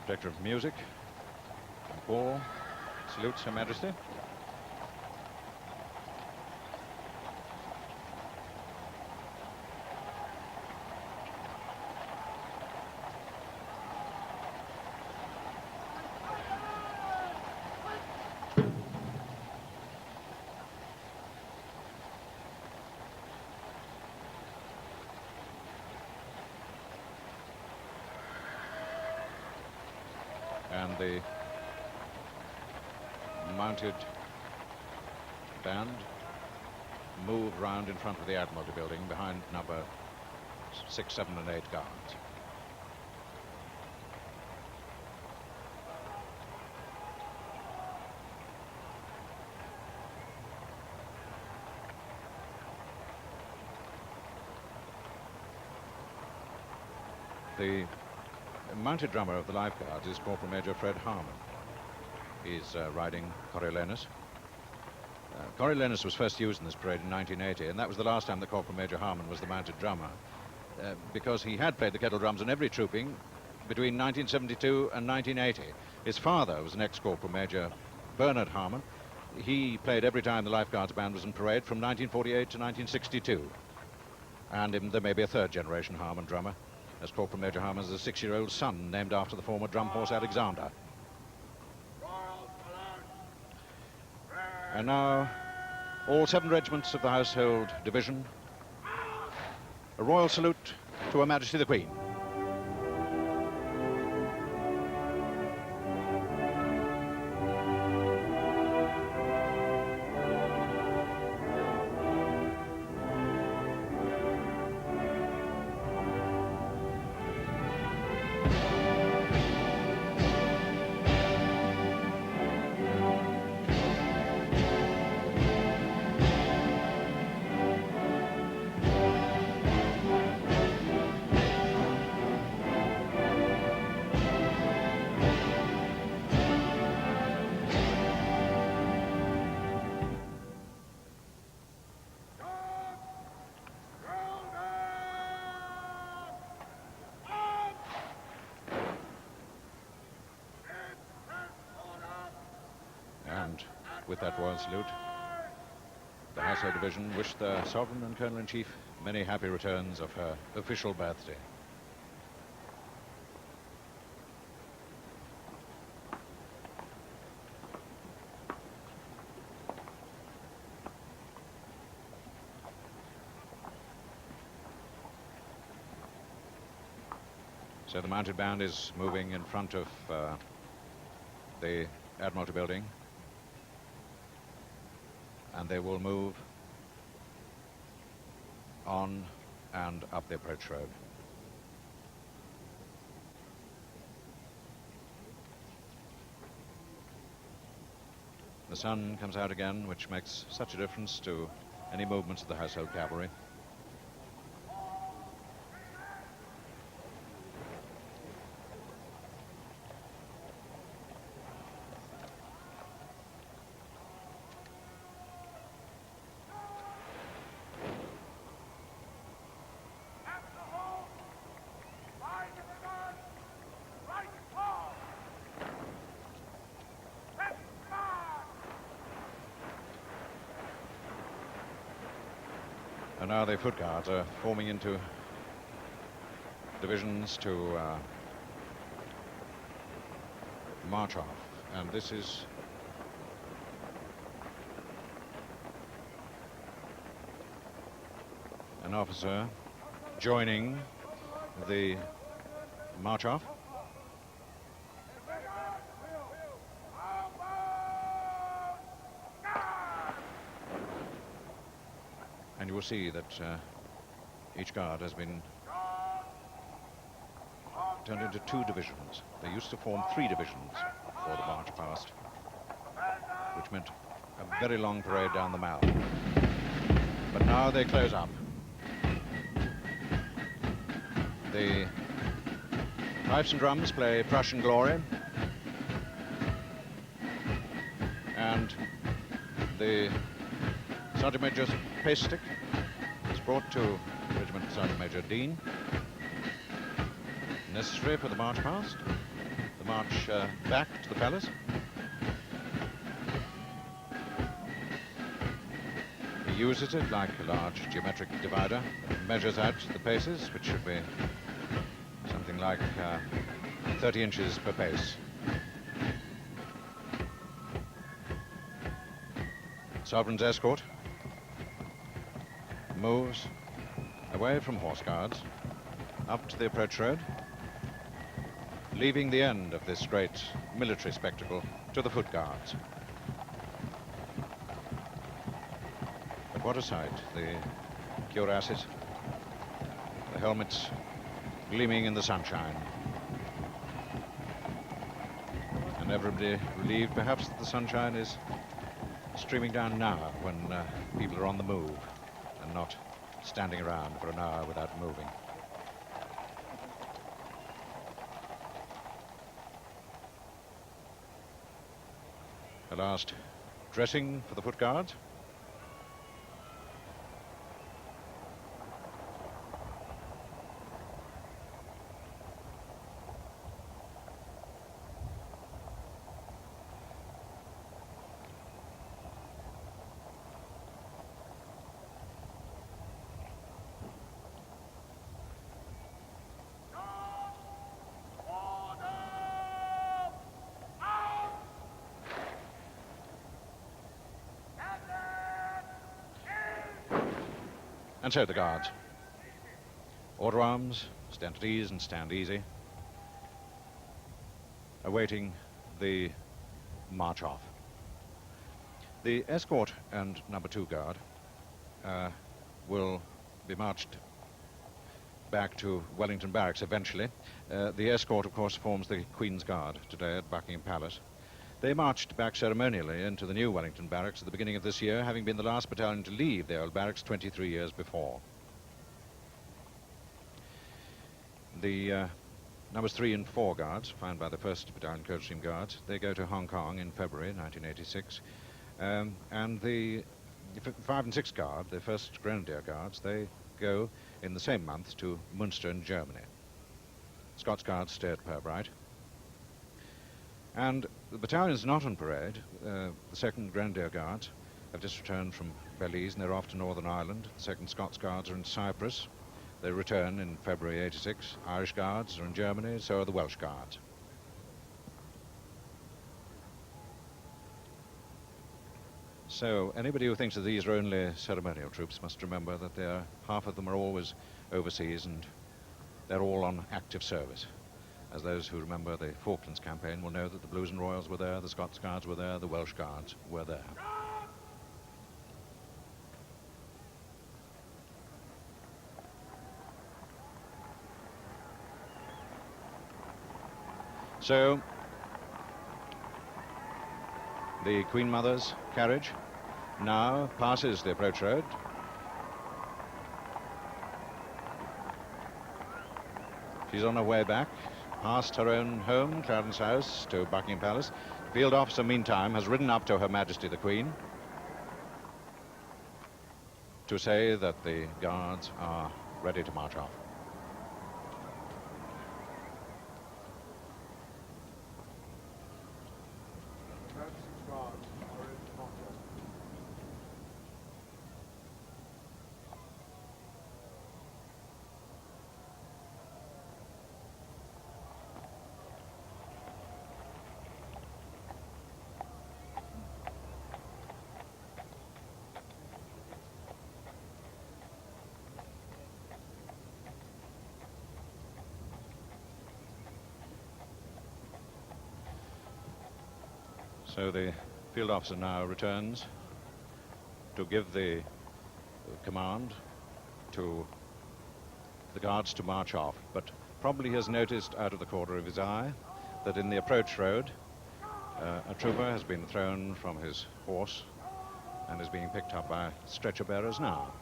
Director of Music, Paul, salutes Her Majesty. And the mounted band move round in front of the Admiralty building behind number 6, 7 and 8 guards. The mounted drummer of the Life Guards is Corporal Major Fred Harmon. He's riding Coriolanus. Coriolanus was first used in this parade in 1980, and that was the last time that Corporal Major Harmon was the mounted drummer, because he had played the kettle drums in every trooping between 1972 and 1980. His father was an ex-Corporal Major Bernard Harmon. He played every time the Life Guards band was in parade from 1948 to 1962. And there may be a third generation Harmon drummer, as Corporal Major Harmon is a 6-year-old son named after the former drum horse Alexander. And now, all 7 regiments of the Household Division, a royal salute to Her Majesty the Queen. And with that royal salute, the Household Division wished the Sovereign and Colonel-in-Chief many happy returns of her official birthday. So the mounted band is moving in front of the Admiralty building, and they will move on and up the approach road. The sun comes out again, which makes such a difference to any movements of the Household Cavalry. And now the Foot Guards are forming into divisions to march off. And this is an officer joining the march off. And you will see that each guard has been turned into 2 divisions. They used to form 3 divisions before the march past, which meant a very long parade down the Mall. But now they close up. The pipes and drums play Prussian Glory, and the Sergeant Major's pace stick is brought to Regiment Sergeant Major Dean, necessary for the march past, the march back to the palace. He uses it like a large geometric divider, measures out the paces, which should be something like 30 inches per pace. Sovereign's escort moves away from Horse Guards up to the approach road, leaving the end of this great military spectacle to the Foot Guards. But what a sight, the cuirasses, the helmets gleaming in the sunshine, and everybody relieved perhaps that the sunshine is streaming down now when people are on the move and not standing around for an hour without moving. A last dressing for the foot guards. And so the guards. Order arms, stand at ease and stand easy, awaiting the march off. The escort and number 2 guard will be marched back to Wellington Barracks eventually. The escort, of course, forms the Queen's Guard today at Buckingham Palace. They marched back ceremonially into the new Wellington Barracks at the beginning of this year, having been the last battalion to leave the old barracks 23 years before. The numbers 3 and 4 guards, found by the 1st Battalion Coldstream Guards, they go to Hong Kong in February 1986. And the 5 and 6 Guard, the 1st Grenadier Guards, they go in the same month to Munster in Germany. Scots Guards stay at Purbright. And the battalion's not on parade. The 2nd Grenadier Guards have just returned from Belize and they're off to Northern Ireland. The 2nd Scots Guards are in Cyprus. They return in February 86. Irish Guards are in Germany, so are the Welsh Guards. So anybody who thinks that these are only ceremonial troops must remember that half of them are always overseas and they're all on active service. As those who remember the Falklands campaign will know that the Blues and Royals were there, the Scots Guards were there, the Welsh Guards were there. So, the Queen Mother's carriage now passes the approach road. She's on her way back, past her own home, Clarence House, to Buckingham Palace. The field officer, meantime, has ridden up to Her Majesty the Queen to say that the guards are ready to march off. So the field officer now returns to give the command to the guards to march off, but probably has noticed out of the corner of his eye that in the approach road a trooper has been thrown from his horse and is being picked up by stretcher bearers now.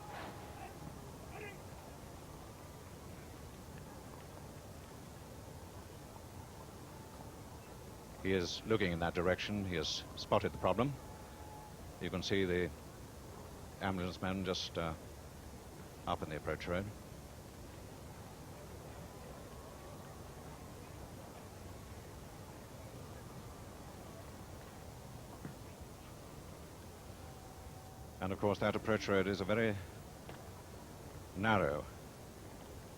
He is looking in that direction. He has spotted the problem. You can see the ambulance men just up in the approach road. And of course that approach road is a very narrow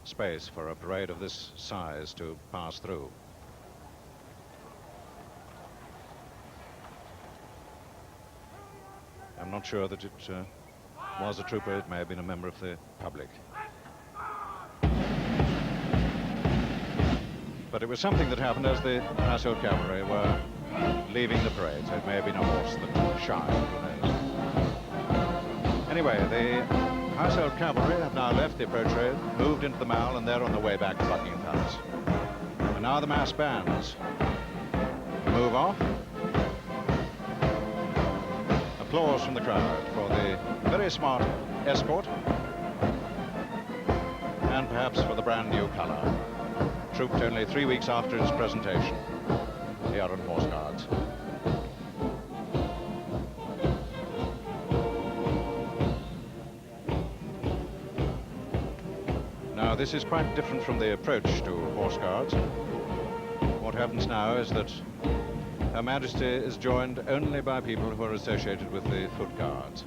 space for a parade of this size to pass through. I'm not sure that it was a trooper. It may have been a member of the public. But it was something that happened as the Household Cavalry were leaving the parade, so it may have been a horse that shied, who knows. Anyway, the Household Cavalry have now left the approach road, moved into the Mall, and they're on the way back to Buckingham Palace. And now the mass bands move off. Applause from the crowd for the very smart escort and perhaps for the brand new colour, trooped only 3 weeks after its presentation here on Horse Guards. Now, this is quite different from the approach to Horse Guards. What happens now is that Her Majesty is joined only by people who are associated with the Foot Guards.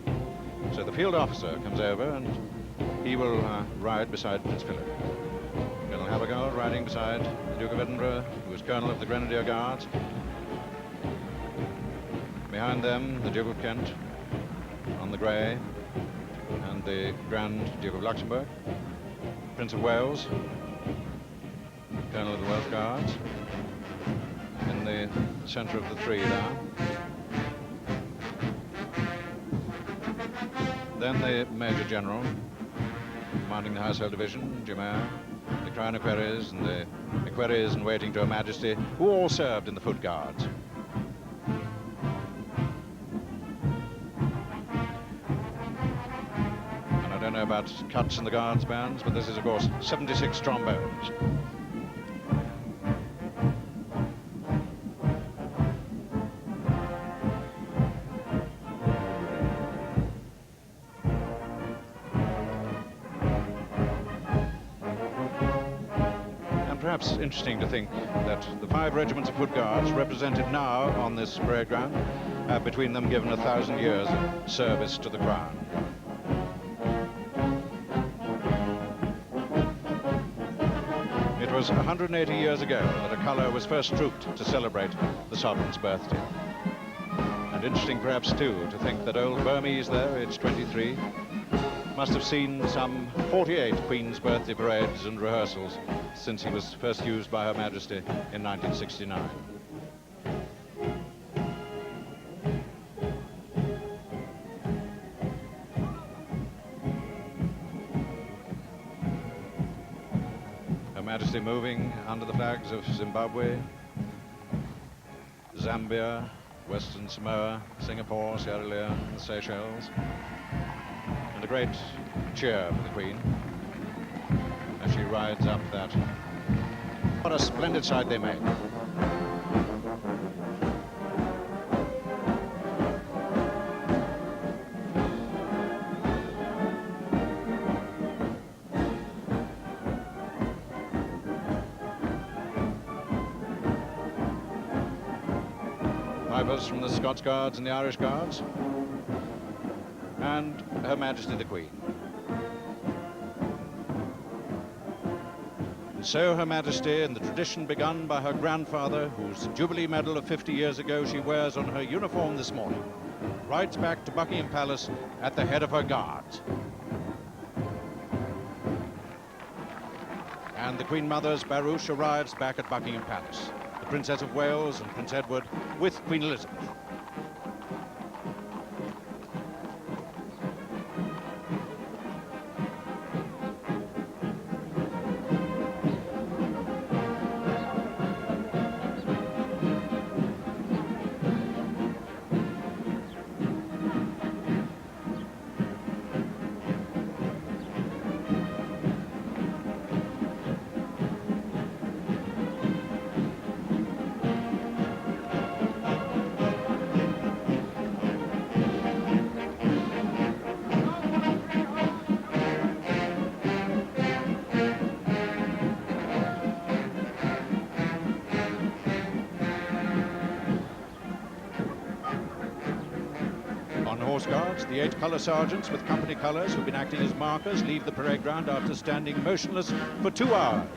So the field officer comes over and he will ride beside Prince Philip. Colonel Havergal riding beside the Duke of Edinburgh, who is Colonel of the Grenadier Guards. Behind them, the Duke of Kent on the grey, and the Grand Duke of Luxembourg. Prince of Wales, Colonel of the Welsh Guards, in the centre of the three now. Then the Major General, commanding the Household Division, Jim Eyre, the Crown Equerries and the Equerries in waiting to Her Majesty, who all served in the Foot Guards. And I don't know about cuts in the Guards bands, but this is, of course, 76 trombones. Perhaps interesting to think that the 5 regiments of Foot Guards represented now on this parade ground have between them given 1,000 years of service to the Crown. It was 180 years ago that a colour was first trooped to celebrate the Sovereign's birthday. And interesting perhaps too to think that old Burmese there, aged 23, must have seen some 48 Queen's birthday parades and rehearsals since he was first used by Her Majesty in 1969. Her Majesty moving under the flags of Zimbabwe, Zambia, Western Samoa, Singapore, Sierra Leone, the Seychelles, and a great cheer for the Queen as she rides up that. What a splendid sight they make. Fivers from the Scots Guards and the Irish Guards, and Her Majesty the Queen. And so Her Majesty, in the tradition begun by her grandfather, whose Jubilee Medal of 50 years ago she wears on her uniform this morning, rides back to Buckingham Palace at the head of her guards. And the Queen Mother's barouche arrives back at Buckingham Palace. The Princess of Wales and Prince Edward with Queen Elizabeth. Horse Guards, the 8 colour sergeants with company colours who've been acting as markers leave the parade ground after standing motionless for 2 hours.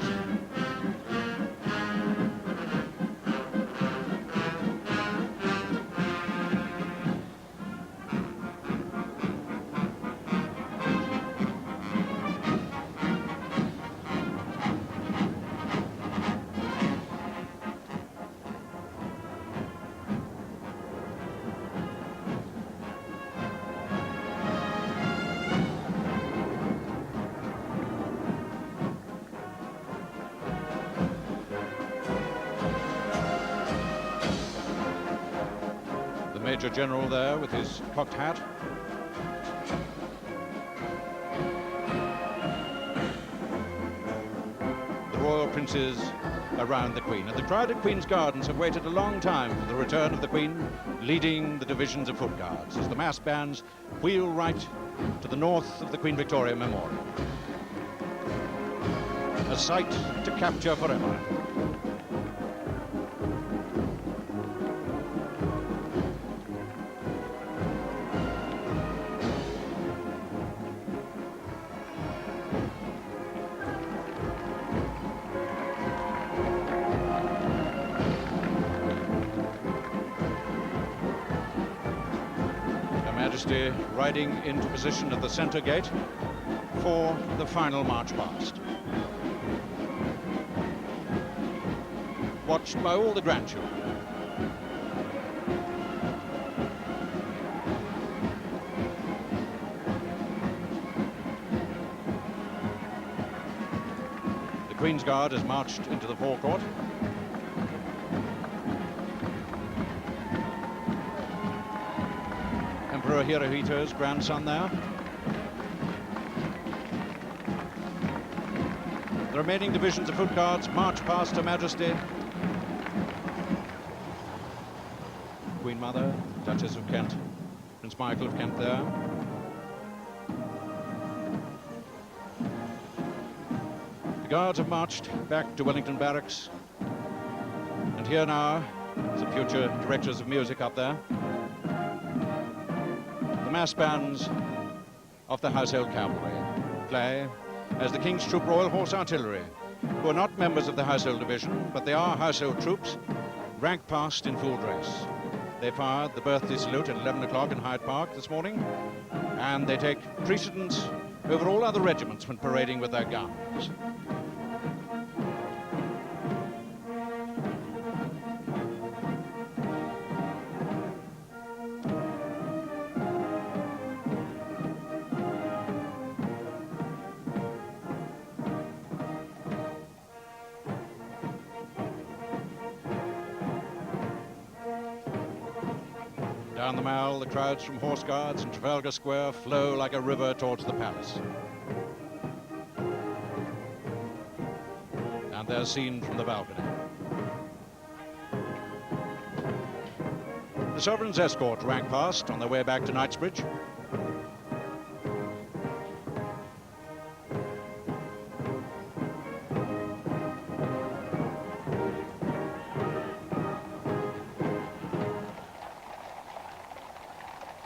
Major General there with his cocked hat. The royal princes around the Queen. And the crowd at Queen's Gardens have waited a long time for the return of the Queen, leading the divisions of Foot Guards as the mass bands wheel right to the north of the Queen Victoria Memorial. A sight to capture forever. Her Majesty riding into position at the centre gate for the final march past. Watched by all the grandchildren. The Queen's Guard has marched into the forecourt. Emperor Hirohito's grandson there. The remaining divisions of foot guards march past Her Majesty. Queen Mother, Duchess of Kent, Prince Michael of Kent there. The guards have marched back to Wellington Barracks. And here now, some future directors of music up there. The mass bands of the Household Cavalry play as the King's Troop Royal Horse Artillery, who are not members of the Household Division, but they are household troops, rank past in full dress. They fired the birthday salute at 11 o'clock in Hyde Park this morning, and they take precedence over all other regiments when parading with their guns. Down the Mall, the crowds from Horse Guards and Trafalgar Square flow like a river towards the palace. And they're seen from the balcony. The Sovereign's escort rank past on their way back to Knightsbridge.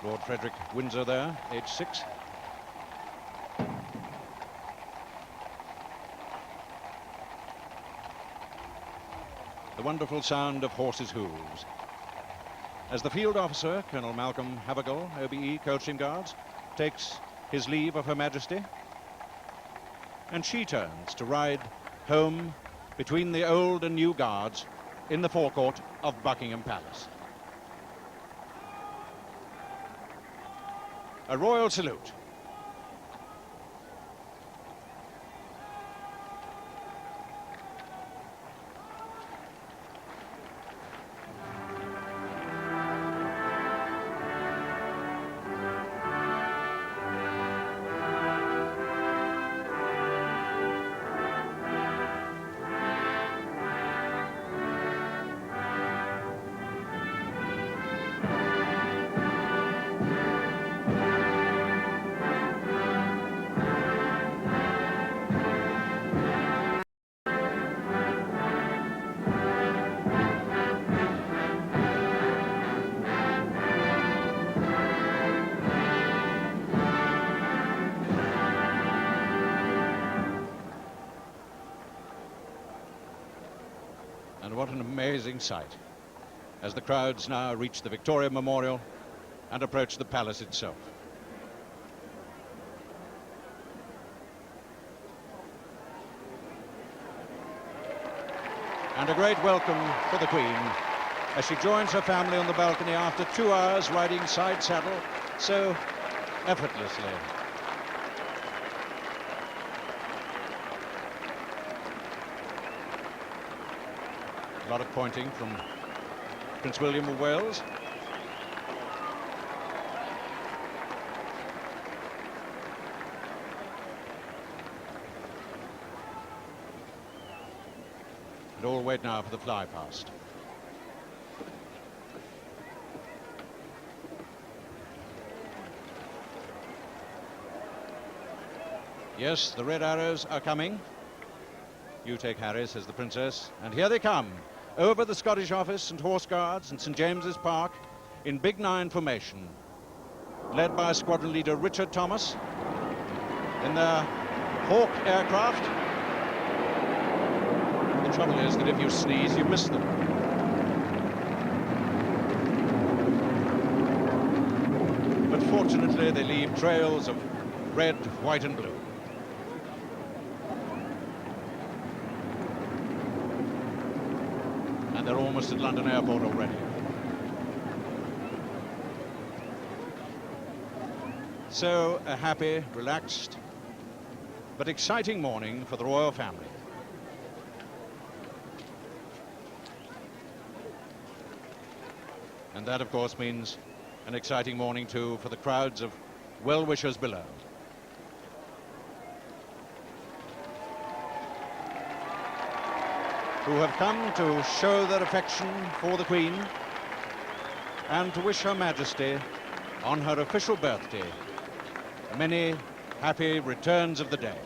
Lord Frederick Windsor there, age 6. The wonderful sound of horses' hooves. As the field officer, Colonel Malcolm Havergal, OBE, Coldstream Guards, takes his leave of Her Majesty, and she turns to ride home between the old and new guards in the forecourt of Buckingham Palace. A royal salute. And what an amazing sight as the crowds now reach the Victoria Memorial and approach the palace itself. And a great welcome for the Queen as she joins her family on the balcony after 2 hours riding side saddle so effortlessly. A lot of pointing from Prince William of Wales. And all wait now for the fly past. Yes, the red arrows are coming. You take Harry, says the Princess. And here they come, over the Scottish Office and Horse Guards and St. James's Park, in Big 9 formation, led by Squadron Leader Richard Thomas, in their Hawk aircraft. The trouble is that if you sneeze, you miss them. But fortunately, they leave trails of red, white and blue. And they're almost at London Airport already. So, a happy, relaxed, but exciting morning for the royal family. And that, of course, means an exciting morning, too, for the crowds of well-wishers below. Who have come to show their affection for the Queen and to wish Her Majesty, on her official birthday, many happy returns of the day.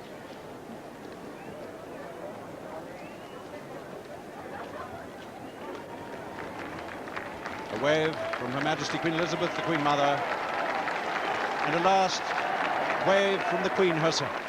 A wave from Her Majesty Queen Elizabeth, the Queen Mother, and a last wave from the Queen herself.